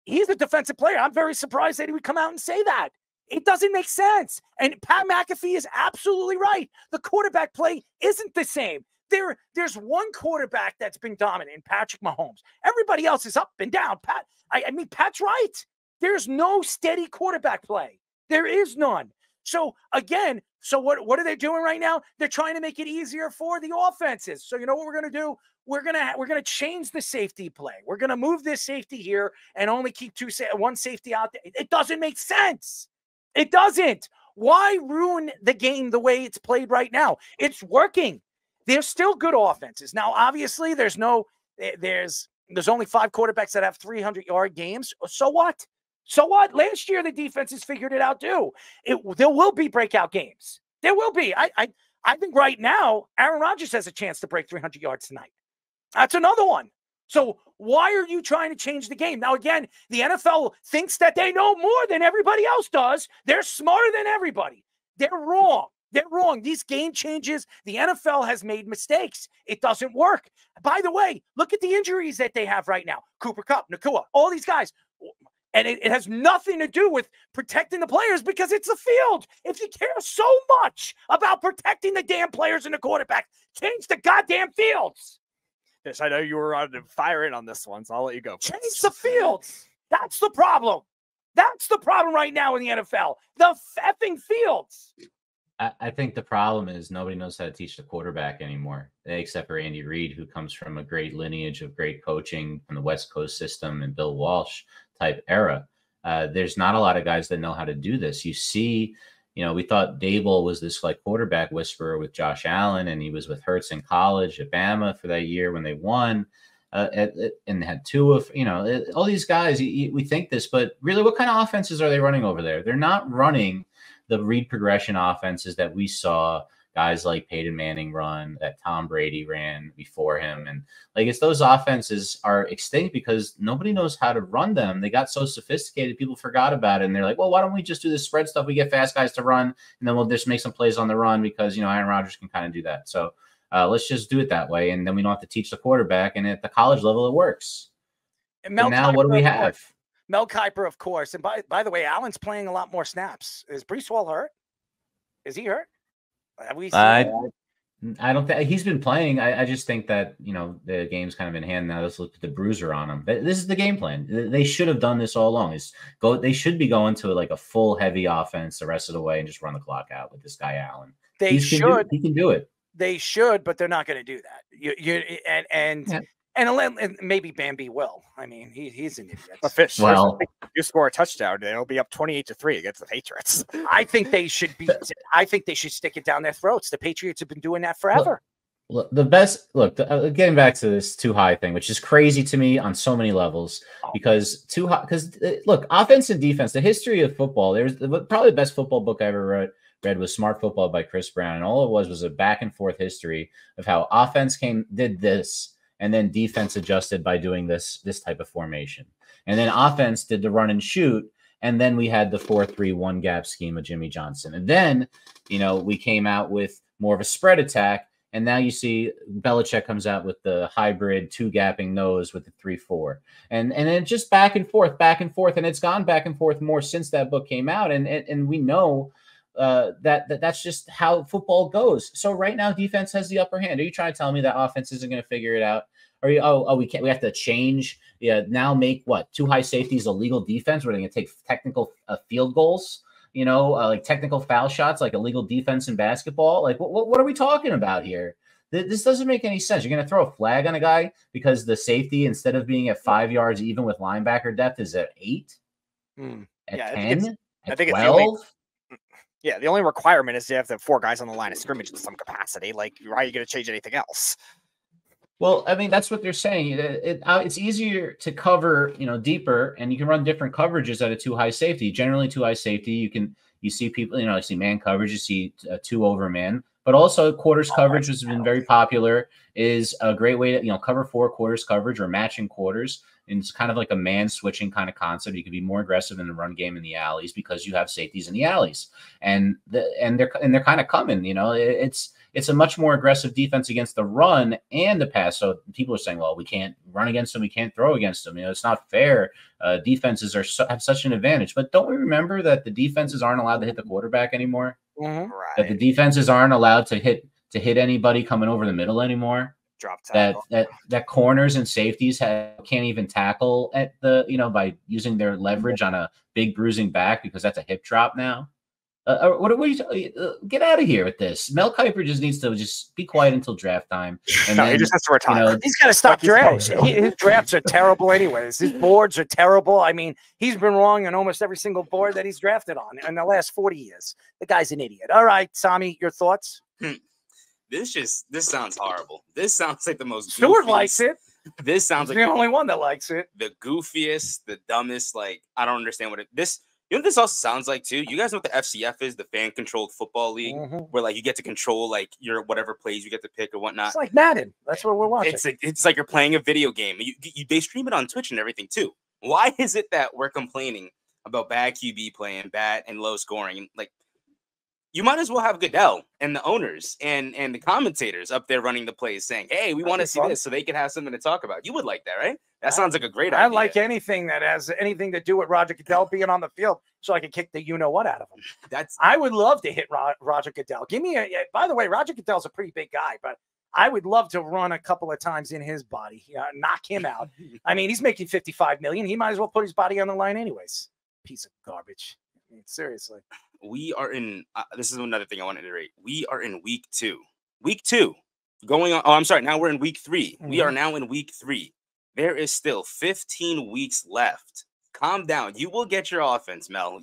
He's a defensive player. I'm very surprised that he would come out and say that. It doesn't make sense. And Pat McAfee is absolutely right. The quarterback play isn't the same. There's one quarterback that's been dominant, Patrick Mahomes. Everybody else is up and down. Pat's right. There's no steady quarterback play. There is none. So again, what are they doing right now? They're trying to make it easier for the offenses. So you know what we're going to do? We're gonna change the safety play. We're gonna move this safety here and only keep one safety out there. It doesn't make sense. It doesn't. Why ruin the game the way it's played right now? It's working. There's still good offenses. Now, obviously, there's only 5 quarterbacks that have 300-yard games. So what? So what? Last year, the defenses figured it out too. There will be breakout games. There will be. I think right now, Aaron Rodgers has a chance to break 300 yards tonight. That's another one. So why are you trying to change the game? Now, again, the NFL thinks that they know more than everybody else does. They're smarter than everybody. They're wrong. They're wrong. These game changes, the NFL has made mistakes. It doesn't work. By the way, look at the injuries that they have right now. Cooper Kupp, Nakua, all these guys. And it has nothing to do with protecting the players because it's the field. If you care so much about protecting the damn players and the quarterback, change the goddamn fields. Yes, I know you were on to fire in on this one, so I'll let you go. Change the fields. That's the problem. That's the problem right now in the NFL. The effing fields. I think the problem is nobody knows how to teach the quarterback anymore, except for Andy Reid, who comes from a great lineage of great coaching from the West Coast system and Bill Walsh type era. There's not a lot of guys that know how to do this. You see, we thought Dable was this like quarterback whisperer with Josh Allen, and he was with Hurts in college at Bama for that year when they won, and had two of, all these guys. We think this, but really, what kind of offenses are they running over there? They're not running the read progression offenses that we saw guys like Peyton Manning run, that Tom Brady ran before him. And it's those offenses are extinct because nobody knows how to run them. They got so sophisticated, people forgot about it. And they're like, well, why don't we just do this spread stuff? We get fast guys to run, and then we'll just make some plays on the run because, Aaron Rodgers can kind of do that. So let's just do it that way. And then we don't have to teach the quarterback. And at the college level, it works. And now what do we have? Mel Kiper, of course. And by the way, Allen's playing a lot more snaps. Is Breece Hall hurt? Is he hurt? Have we seen I don't think he's been playing. I just think that, the game's kind of in hand now. Let's look at the bruiser on him. This is the game plan. They should have done this all along. They should be going to a full heavy offense the rest of the way and just run the clock out with this guy Allen. He can do it. They should, but they're not going to do that. And maybe Bambi will. I mean, he's an idiot. Well, you score a touchdown, it'll be up 28-3 against the Patriots. I think they should stick it down their throats. The Patriots have been doing that forever. Getting back to this too high thing, which is crazy to me on so many levels, because offense and defense, the history of football, there's probably the best football book I ever read was Smart Football by Chris Brown. And all it was a back and forth history of how offense did this, and then defense adjusted by doing this type of formation. And then offense did the run and shoot. And then we had the 4-3-1 gap scheme of Jimmy Johnson. And then, we came out with more of a spread attack. And now you see Belichick comes out with the hybrid 2-gapping nose with the 3-4. And then just back and forth. And it's gone back and forth more since that book came out. And we know that's just how football goes. So right now, defense has the upper hand. Are you trying to tell me that offense isn't going to figure it out? We have to change. Yeah, now make 2 high safeties a legal defense where they're going to take technical field goals, like technical foul shots, like illegal defense in basketball. What are we talking about here? This doesn't make any sense. You're going to throw a flag on a guy because the safety, instead of being at 5 yards, even with linebacker depth, is at 8, at 10, at 12. The only requirement is you have to have 4 guys on the line of scrimmage in some capacity. Why are you going to change anything else? Well, I mean, that's what they're saying. It's easier to cover, deeper, and you can run different coverages at a too high safety. Generally, too high safety, you see people, you see man coverage, you see two over man, but also quarters coverage, which has been very popular, is a great way to, cover 4 quarters coverage or matching quarters. And it's kind of like a man switching kind of concept. You can be more aggressive in the run game in the alleys because you have safeties in the alleys, and they're kind of coming. It's a much more aggressive defense against the run and the pass. So people are saying, well, we can't run against them, we can't throw against them. It's not fair. Defenses have such an advantage. But don't we remember that the defenses aren't allowed to hit the quarterback anymore? Right. That the defenses aren't allowed to hit anybody coming over the middle anymore. Drop tackle. That corners and safeties can't even tackle at the by using their leverage on a big bruising back because that's a hip drop now. What are you get out of here with this? Mel Kiper just needs to just be quiet until draft time. And he just has to retire. He's got to stop drafts. His drafts are terrible anyways. His boards are terrible. I mean, he's been wrong on almost every single board that he's drafted on in the last 40 years. The guy's an idiot. All right, Sami, your thoughts? This sounds horrible. This sounds like the most Stewart likes it. This sounds like the only one that likes it. The goofiest, the dumbest. Like, I don't understand this. You know what this also sounds like too? You guys know what the FCF is, the fan controlled football league, where like you get to control like your whatever plays you get to pick or whatnot. It's like Madden. That's what we're watching. It's like you're playing a video game. They stream it on Twitch and everything too. Why is it that we're complaining about bad QB play and bad and low scoring? Like, you might as well have Goodell and the owners and the commentators up there running the plays saying, hey, we want to see this so they can have something to talk about. You would like that, right? That sounds like a great idea. I like anything that has anything to do with Roger Goodell being on the field so I can kick the you-know-what out of him. I would love to hit Roger Goodell. By the way, Roger Goodell's a pretty big guy, but I would love to run a couple of times in his body, knock him out. I mean, he's making $55 million. He might as well put his body on the line anyways. Piece of garbage. I mean, seriously. We are in this is another thing I want to iterate. We are in week 2. Week 2 going on. Oh, I'm sorry. Now we're in week 3. We are now in week 3. There is still 15 weeks left. Calm down. You will get your offense, Mel.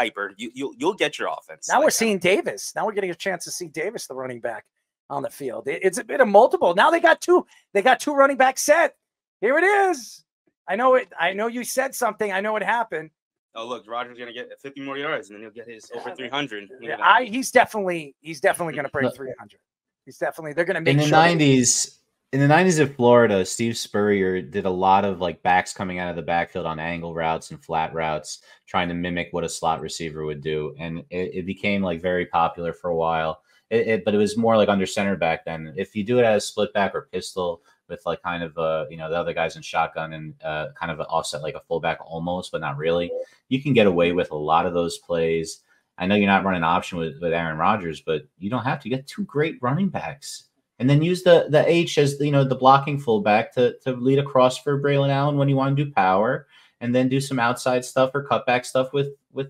Kiper. You'll get your offense. Now we're seeing Davis. Now we're getting a chance to see Davis, the running back, on the field. It's a bit of multiple. Now they got two. They got 2 running backs set. Here it is. I know it. I know you said something. I know it happened. Oh, look, Roger's going to get 50 more yards, and then he'll get his over 300. Yeah, he's definitely going to break 300. He's definitely, they're going to make in the 90s. In the 90s of Florida, Steve Spurrier did a lot of like backs coming out of the backfield on angle routes and flat routes, trying to mimic what a slot receiver would do. And it became like very popular for a while. But it was more like under center back then. If you do it as split back or pistol, with like kind of the other guys in shotgun and kind of an offset like a fullback almost, but not really, you can get away with a lot of those plays. I know you're not running option with Aaron Rodgers, but you don't have to get 2 great running backs. And then use the H as the blocking fullback to lead across for Braylon Allen when you want to do power, and then do some outside stuff or cutback stuff with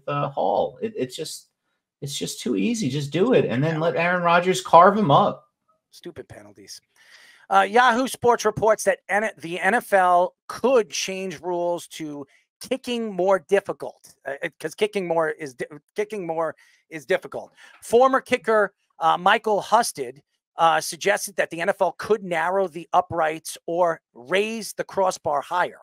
Hall. It's just too easy. Just do it, and then let Aaron Rodgers carve him up. Stupid penalties. Yahoo Sports reports that the NFL could change rules to kicking more difficult because kicking more is difficult. Former kicker Michael Husted suggested that the NFL could narrow the uprights or raise the crossbar higher.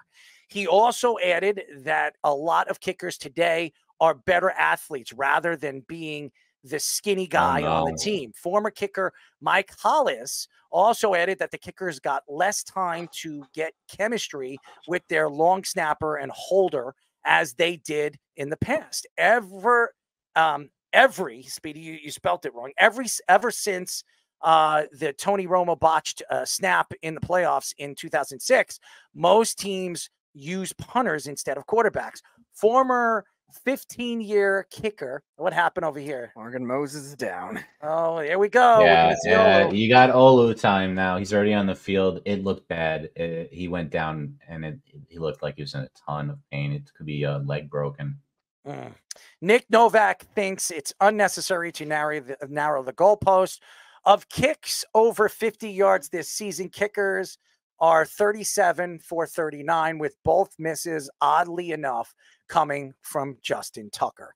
He also added that a lot of kickers today are better athletes rather than being the skinny guy on the team. Former kicker Mike Hollis also added that the kickers got less time to get chemistry with their long snapper and holder as they did in the past. Speedy, you spelt it wrong. Ever since the Tony Romo botched snap in the playoffs in 2006, most teams use punters instead of quarterbacks. Former 15-year kicker. What happened over here? Morgan Moses is down. Oh, there we go. Yeah, you got Olu time now. He's already on the field. It looked bad. He went down, and he looked like he was in a ton of pain. It could be a leg broken. Nick Novak thinks it's unnecessary to narrow the goalpost. Of kicks over 50 yards this season, kickers are 37 for 39, with both misses, oddly enough, coming from Justin Tucker.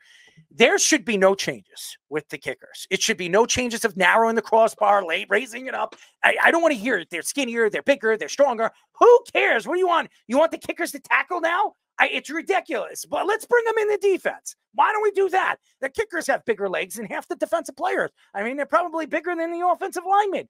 there should be no changes with the kickers. It should be no changes of narrowing the crossbar, raising it up. I don't want to hear it. They're skinnier, they're bigger, they're stronger. Who cares? What do you want? You want the kickers to tackle now? It's ridiculous. But let's bring them in the defense. Why don't we do that? The kickers have bigger legs than half the defensive players. I mean, they're probably bigger than the offensive linemen.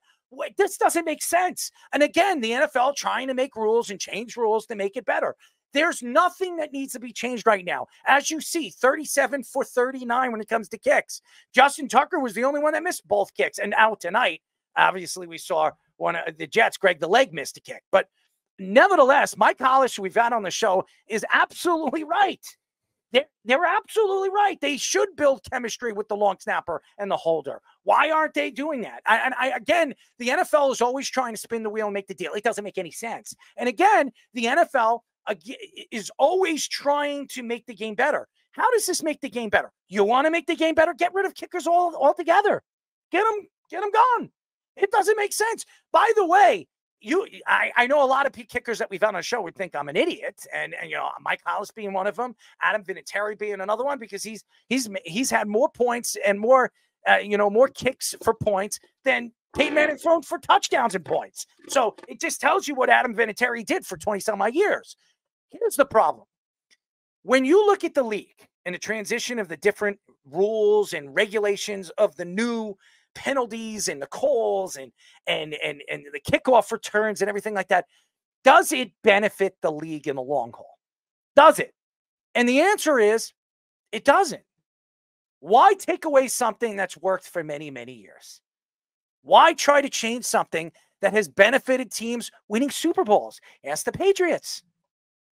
This doesn't make sense. And again, the NFL trying to make rules and change rules to make it better. There's nothing that needs to be changed right now. As you see, 37 for 39 when it comes to kicks. Justin Tucker was the only one that missed both kicks. And out tonight, obviously, we saw one of the Jets, Greg the Leg, missed a kick. But nevertheless, Mike Hollis, who we've had on the show, is absolutely right. They're absolutely right. They should build chemistry with the long snapper and the holder. Why aren't they doing that? Again, the NFL is always trying to spin the wheel and make the deal. It doesn't make any sense. And again, the NFL is always trying to make the game better. How does this make the game better? You want to make the game better? Get rid of kickers altogether. Get them gone. It doesn't make sense. By the way, I know a lot of kickers that we've had on the show would think I'm an idiot, and you know, Mike Hollis being one of them, Adam Vinatieri being another one, because he's had more points and more more kicks for points than Peyton Manning thrown for touchdowns and points. So it just tells you what Adam Vinatieri did for 20-some-odd years. Here's the problem. When you look at the league and the transition of the different rules and regulations of the new penalties and the calls and the kickoff returns and everything like that, does it benefit the league in the long haul? Does it? And the answer is, it doesn't. Why take away something that's worked for many, many years? Why try to change something that has benefited teams winning Super Bowls? Ask the Patriots.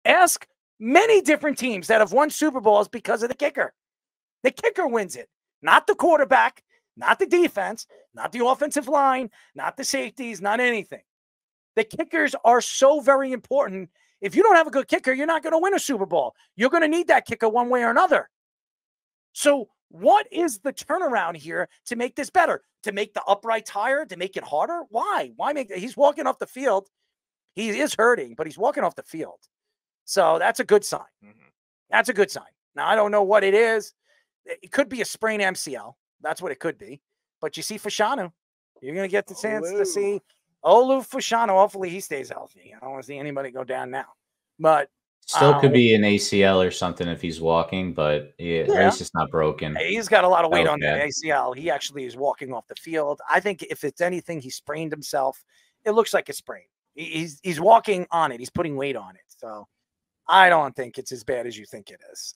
Ask many different teams that have won Super Bowls because of the kicker. The kicker wins it, not the quarterback, not the defense, not the offensive line, not the safeties, not anything. The kickers are so very important. If you don't have a good kicker, you're not going to win a Super Bowl. You're going to need that kicker one way or another. So what is the turnaround here to make this better? To make the uprights higher? To make it harder? Why? He's walking off the field. He is hurting, but he's walking off the field. So that's a good sign. Mm-hmm. That's a good sign. Now, I don't know what it is. It could be a sprained MCL. That's what it could be. But you see Fashanu. You're going to get the chance to see Olu Fashanu. Hopefully he stays healthy. I don't want to see anybody go down now. But still could be an ACL or something if he's walking, but race is not broken. He's got a lot of weight on that ACL. He actually is walking off the field. I think if it's anything, he sprained himself. It looks like a sprain. He's walking on it. He's putting weight on it. So I don't think it's as bad as you think it is.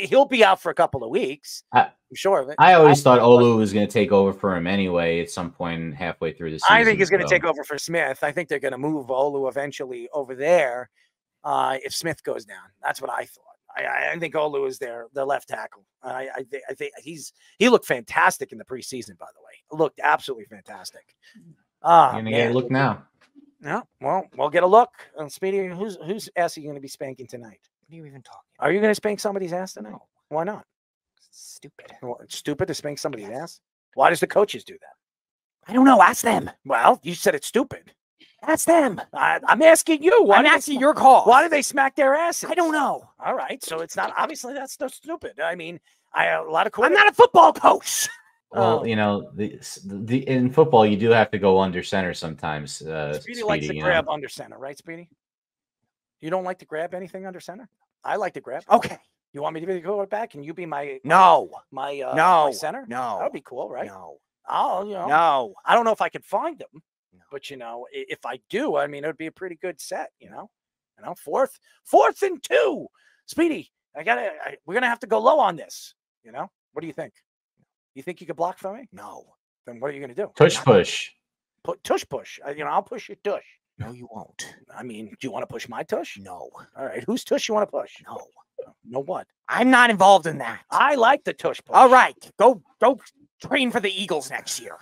He'll be out for a couple of weeks. I'm sure of it. I always thought Olu was going to take over for him anyway at some point halfway through the season. I think he's going to take over for Smith. I think they're going to move Olu eventually over there if Smith goes down. That's what I thought. I think Olu is the left tackle. I think he looked fantastic in the preseason, by the way. Looked absolutely fantastic. You're going to get a look now. Yeah, well, we'll get a look. Speedy, whose ass are you going to be spanking tonight? What are you even talking about? Are you going to spank somebody's ass tonight? No. Why not? It's stupid. Well, it's stupid to spank somebody's ass? Why does the coaches do that? I don't know. Ask them. Well, you said it's stupid. Ask them. I'm asking you. I'm asking your call. Why do they smack their asses? I don't know. All right, so it's not obviously that's so stupid. I mean, a lot of. I'm not a football coach. Well, you know, the in football, you do have to go under center sometimes. Speedy likes to grab under center, right, Speedy? You don't like to grab anything under center? I like to grab. Okay. You want me to be the quarterback and you be my my center? No. That would be cool, right? No. No. I don't know if I could find them, but if I do, I mean, it would be a pretty good set. Fourth and 2. Speedy, we're gonna have to go low on this. What do you think? You think you could block for me? No. Then what are you going to do? Push. Tush push. I'll push your tush. No, you won't. I mean, do you want to push my tush? No. All right. Whose tush you want to push? No. No what? I'm not involved in that. I like the tush push. All right. Go train for the Eagles next year.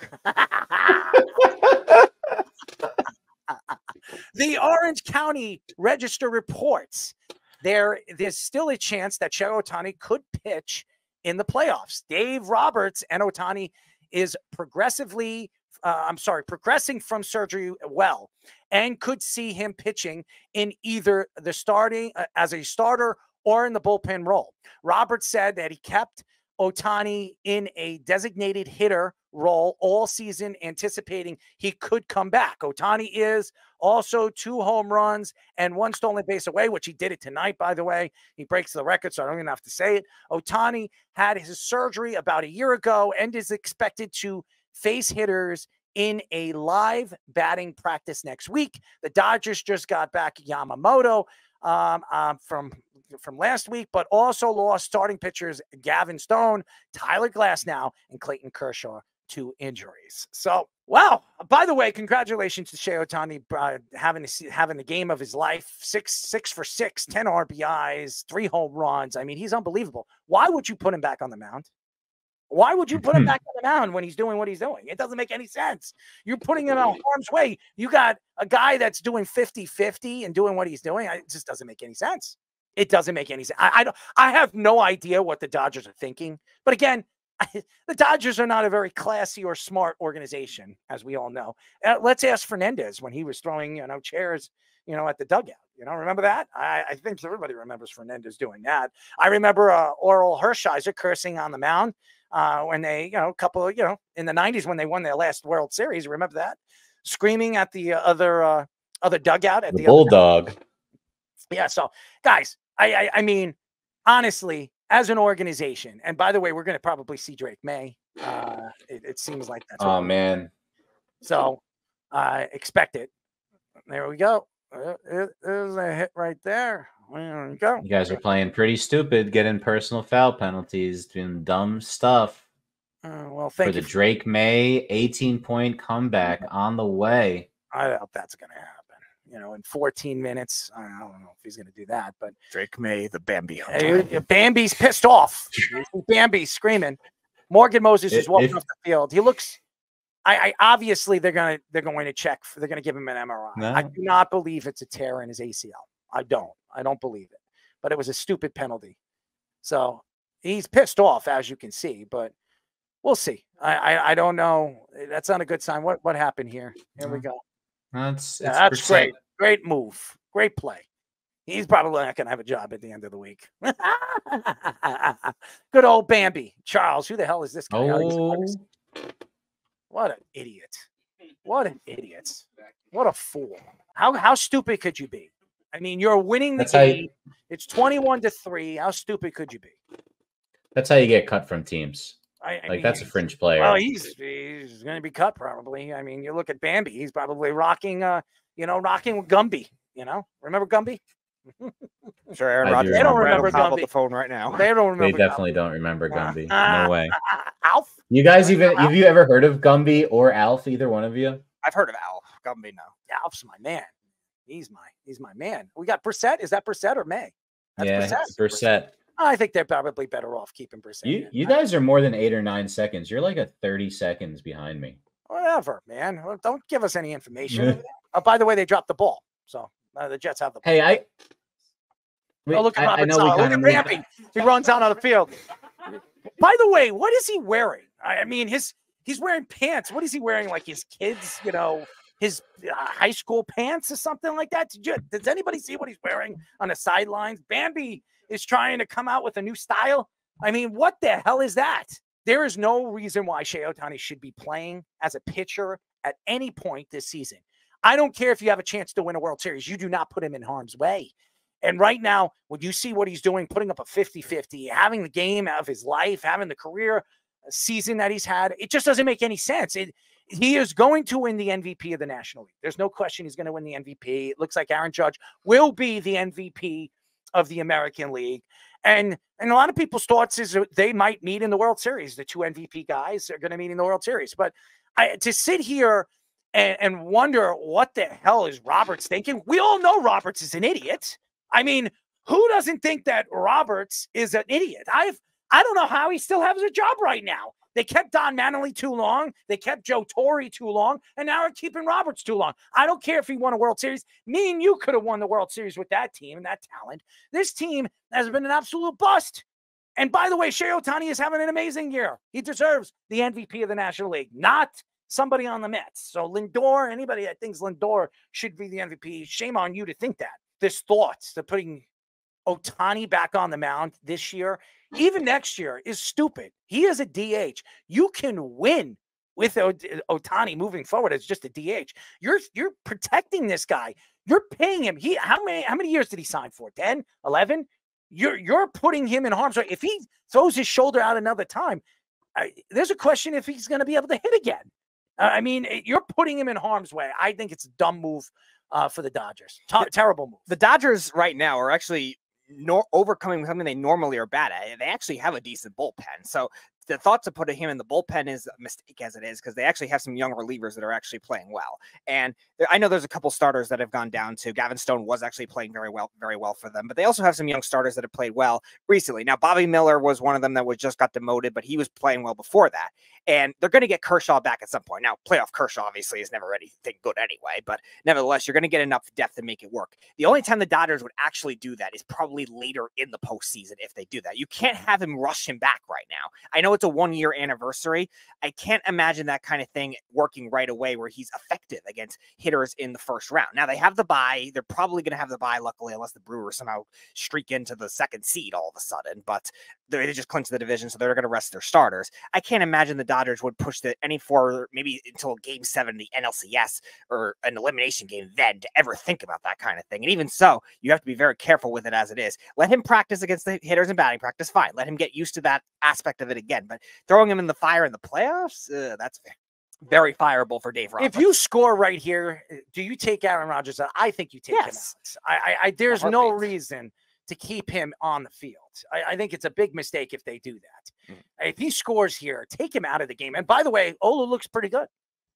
The Orange County Register reports there's still a chance that Shohei Ohtani could pitch in the playoffs. Dave Roberts and Ohtani is progressing from surgery well, and could see him pitching in either the starting as a starter or in the bullpen role. Roberts said that he kept Ohtani in a designated hitter role all season, anticipating he could come back. Ohtani is also 2 home runs and 1 stolen base away, which he did it tonight, by the way. He breaks the record, so I don't even have to say it. Ohtani had his surgery about a year ago and is expected to face hitters in a live batting practice next week. The Dodgers just got back Yamamoto from last week, but also lost starting pitchers Gavin Stone, Tyler Glasnow, and Clayton Kershaw to injuries. So, wow. By the way, congratulations to Shohei Ohtani having the game of his life. 6 for 6, 10 RBIs, 3 home runs. I mean, he's unbelievable. Why would you put him back on the mound? Why would you put him back on the mound when he's doing what he's doing? It doesn't make any sense. You're putting him out harm's way. You got a guy that's doing 50-50 and doing what he's doing. It just doesn't make any sense. It doesn't make any sense. I have no idea what the Dodgers are thinking. But again, the Dodgers are not a very classy or smart organization, as we all know. Let's ask Fernandez when he was throwing, chairs, at the dugout. Remember that? I think everybody remembers Fernandez doing that. I remember Oral Hershiser cursing on the mound when they, in the 90s when they won their last World Series. Remember that? Screaming at the other dugout at the Bulldog. Yeah. So, guys, I mean, honestly, as an organization, and by the way, we're going to probably see Drake May. It seems like that's. Oh man. So, expect it. There we go. There's a hit right there. There we go. You guys are playing pretty stupid, getting personal foul penalties, doing dumb stuff. Well, thank you for the Drake May 18-point comeback on the way. I doubt that's going to happen. In 14 minutes. I don't know if he's going to do that, but Drake May, the Bambi. Bambi's pissed off. Bambi's screaming. Morgan Moses is walking off the field. He looks. I obviously they're going to check. They're going to give him an MRI. No. I do not believe it's a tear in his ACL. I don't believe it. But it was a stupid penalty. So he's pissed off, as you can see. But we'll see. I don't know. That's not a good sign. What happened here? Here we go. That's great. Great move. Great play. He's probably not going to have a job at the end of the week. Good old Bambi. Charles, who the hell is this guy? Oh. What an idiot. What an idiot. What a fool. How stupid could you be? I mean, you're winning the game. It's 21-3. How stupid could you be? That's how you get cut from teams. I mean, that's a fringe player. Well, he's going to be cut probably. I mean, you look at Bambi. He's probably rocking with Gumby. Remember Gumby? Sure, Aaron Rodgers. They don't remember Gumby. On the phone right now. They don't remember. They definitely don't remember Gumby. No way. Alf. You guys have you ever heard of Gumby or Alf? Either one of you? I've heard of Alf. Gumby, no. Alf's my man. He's my man. We got Brissett. Is that Brissett or May? That's Brissett. I think they're probably better off keeping Brissett. You guys are more than 8 or 9 seconds. You're like 30 seconds behind me. Whatever, man. Well, don't give us any information. By the way, they dropped the ball, so the Jets have the ball. Hey, look at Robert Saleh. Look at Rampy. He runs out on the field. By the way, what is he wearing? I mean, he's wearing pants. What is he wearing? Like his kids, his high school pants or something like that? Does anybody see what he's wearing on the sidelines? Bambi is trying to come out with a new style. I mean, what the hell is that? There is no reason why Shohei Ohtani should be playing as a pitcher at any point this season. I don't care if you have a chance to win a World Series. You do not put him in harm's way. And right now, when you see what he's doing, putting up a 50-50, having the game of his life, having the career season that he's had, it just doesn't make any sense. He is going to win the MVP of the National League. There's no question he's going to win the MVP. It looks like Aaron Judge will be the MVP of the American League. And a lot of people's thoughts is they might meet in the World Series. The 2 MVP guys are going to meet in the World Series. But to sit here and wonder what the hell is Roberts thinking? We all know Roberts is an idiot. I mean, who doesn't think that Roberts is an idiot? I don't know how he still has a job right now. They kept Don Mattingly too long. They kept Joe Torre too long. And now they're keeping Roberts too long. I don't care if he won a World Series. Me and you could have won the World Series with that team and that talent. This team has been an absolute bust. And by the way, Shohei Ohtani is having an amazing year. He deserves the MVP of the National League, not somebody on the Mets. So Lindor, anybody that thinks Lindor should be the MVP, shame on you to think that. This thought, to putting Ohtani back on the mound this year, even next year, is stupid. He is a DH. You can win with Ohtani moving forward as just a DH. You're protecting this guy. You're paying him. How many years did he sign for? 10, 11? You're putting him in harm's way. If he throws his shoulder out another time, there's a question if he's going to be able to hit again. I mean, you're putting him in harm's way. I think it's a dumb move for the Dodgers. Terrible move. The Dodgers right now are actually overcoming something they normally are bad at. They actually have a decent bullpen. So the thought to put him in the bullpen is a mistake as it is, because they actually have some young relievers that are actually playing well. And I know there's a couple starters that have gone down to. Gavin Stone was actually playing very well for them, but they also have some young starters that have played well recently. Now, Bobby Miller was one of them that just got demoted, but he was playing well before that. And they're going to get Kershaw back at some point. Now, playoff Kershaw obviously is never anything good anyway, but nevertheless, you're going to get enough depth to make it work. The only time the Dodgers would actually do that is probably later in the postseason if they do that. You can't have him rush him back right now. I know it's a 1-year anniversary. I can't imagine that kind of thing working right away where he's effective against hitters in the first round. Now, they have the bye. They're probably going to have the bye, luckily, unless the Brewers somehow streak into the 2nd seed all of a sudden, but they just clinched the division, so they're going to rest their starters. I can't imagine the Dodgers would push any further, maybe until Game 7 of the NLCS or an elimination game then to ever think about that kind of thing. And even so, you have to be very careful with it as it is. Let him practice against the hitters in batting practice, fine. Let him get used to that aspect of it again. But throwing him in the fire in the playoffs, that's very fireable for Dave Roberts. If you score right here, do you take Aaron Rodgers out? I think you take him out. There's no reason to keep him on the field. I think it's a big mistake if they do that. If he scores here, take him out of the game. And by the way, Olu looks pretty good.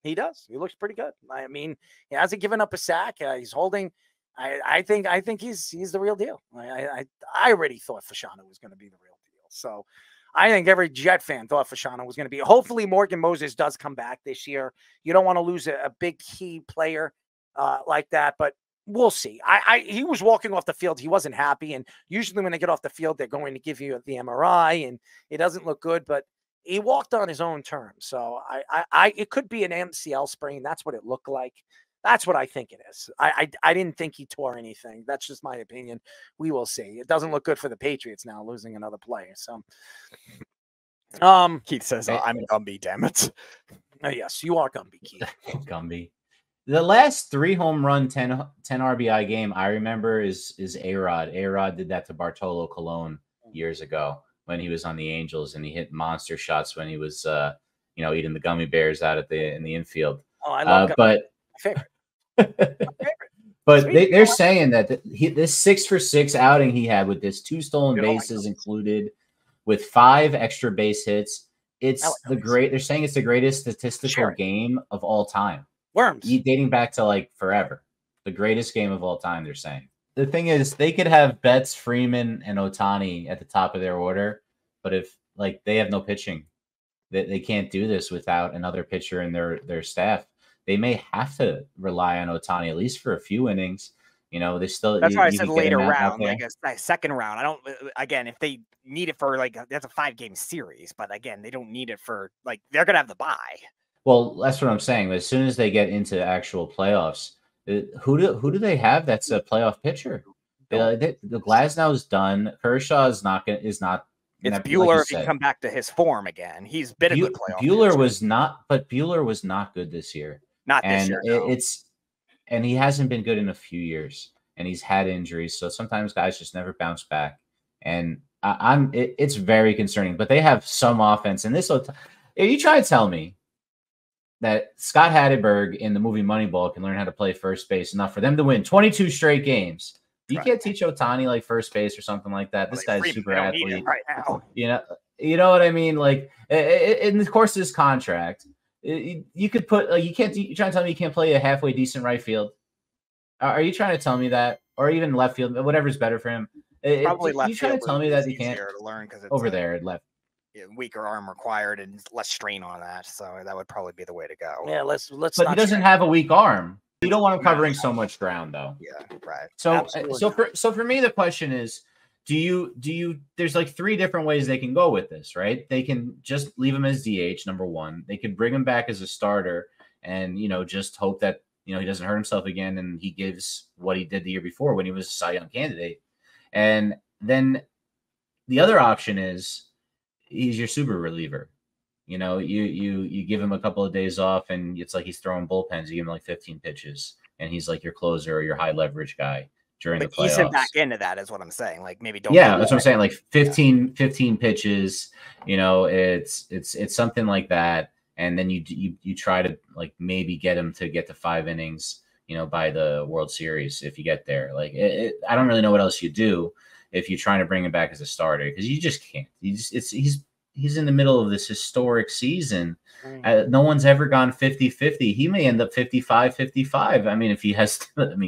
He does. He looks pretty good. I mean, he hasn't given up a sack. He's holding. I think he's the real deal. I already thought Fashanu was going to be the real deal. So I think every Jet fan thought Fashanu was going to be. Hopefully Morgan Moses does come back this year. You don't want to lose a big key player like that, but we'll see. He was walking off the field. He wasn't happy. And usually when they get off the field, they're going to give you the MRI and it doesn't look good, but he walked on his own terms. So it could be an MCL sprain. That's what it looked like. That's what I think it is. I didn't think he tore anything. That's just my opinion. We will see. It doesn't look good for the Patriots now, losing another player. So, Keith says, I'm Gumby, damn it. Yes, you are Gumby, Keith. Gumby. The last 3 home run, 10 RBI game I remember is A-Rod. A-Rod did that to Bartolo Colon years ago when he was on the Angels, and he hit monster shots when he was, eating the gummy bears out in the infield. Oh, I love but my favorite. But they're saying that this 6-for-6 outing he had with this 2 stolen bases included, with 5 extra base hits, they're saying it's the greatest statistical game of all time. Worms. Dating back to like forever. The greatest game of all time, they're saying. The thing is, they could have Betts, Freeman, and Ohtani at the top of their order, but if they have no pitching, they can't do this without another pitcher in their staff. They may have to rely on Ohtani at least for a few innings. They still. That's why I said later round, like a second round. I don't. Again, if they need it for that's a 5-game series, but again, they don't need it for they're gonna have the bye. Well, that's what I'm saying. But as soon as they get into actual playoffs, who do they have that's a playoff pitcher? The Glasnow's done. Kershaw is not. It's Buehler if he come back to his form again. He's been a good playoff. Buehler was not good this year. Not this year. No. And he hasn't been good in a few years, and he's had injuries. So sometimes guys just never bounce back, and it's very concerning. But they have some offense, and are you trying to tell me that Scott Hatteberg in the movie Moneyball can learn how to play first base enough for them to win 22 straight games? You can't teach Ohtani first base or something like that. This guy's a super athlete right now. You know what I mean? In the course of his contract, you could put you can't. You're trying to tell me you can't play a halfway decent right field? Are you trying to tell me that, or even left field, whatever's better for him? Probably left. You trying to tell me that he can't to learn because over there at left? Weaker arm required and less strain on that, so that would probably be the way to go. Yeah, let's. But he doesn't have a weak arm. You don't want him covering so much ground, though. Yeah, right. So for me, the question is, do you? There's 3 different ways they can go with this, right? They can just leave him as DH, number 1. They could bring him back as a starter, and just hope that he doesn't hurt himself again, and he gives what he did the year before when he was a Cy Young candidate. And then the other option is he's your super reliever. You know, you give him a couple of days off, and it's like he's throwing bullpens. You give him like 15 pitches, and he's like your closer or your high leverage guy during the playoffs. Ease him back into that is what I'm saying. Like maybe don't. Yeah, that's what I'm saying. Like 15 pitches. You know, it's something like that, and then you try to like maybe get him to get to 5 innings. You know, by the World Series if you get there. Like I don't really know what else you do if you're trying to bring him back as a starter, because you just can't. He's in the middle of this historic season. No one's ever gone 50-50. He may end up 55-55. I mean, if he has,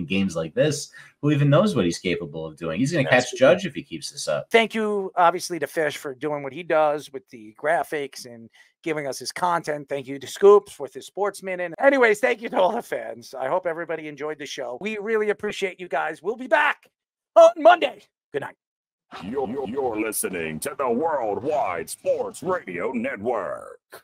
games like this, who even knows what he's capable of doing? He's going to catch Judge if he keeps this up. Thank you, obviously, to Fish for doing what he does with the graphics and giving us his content. Thank you to Scoops with his Sports Minute. Anyways, thank you to all the fans. I hope everybody enjoyed the show. We really appreciate you guys. We'll be back on Monday. Good night. You're listening to the Worldwide Sports Radio Network.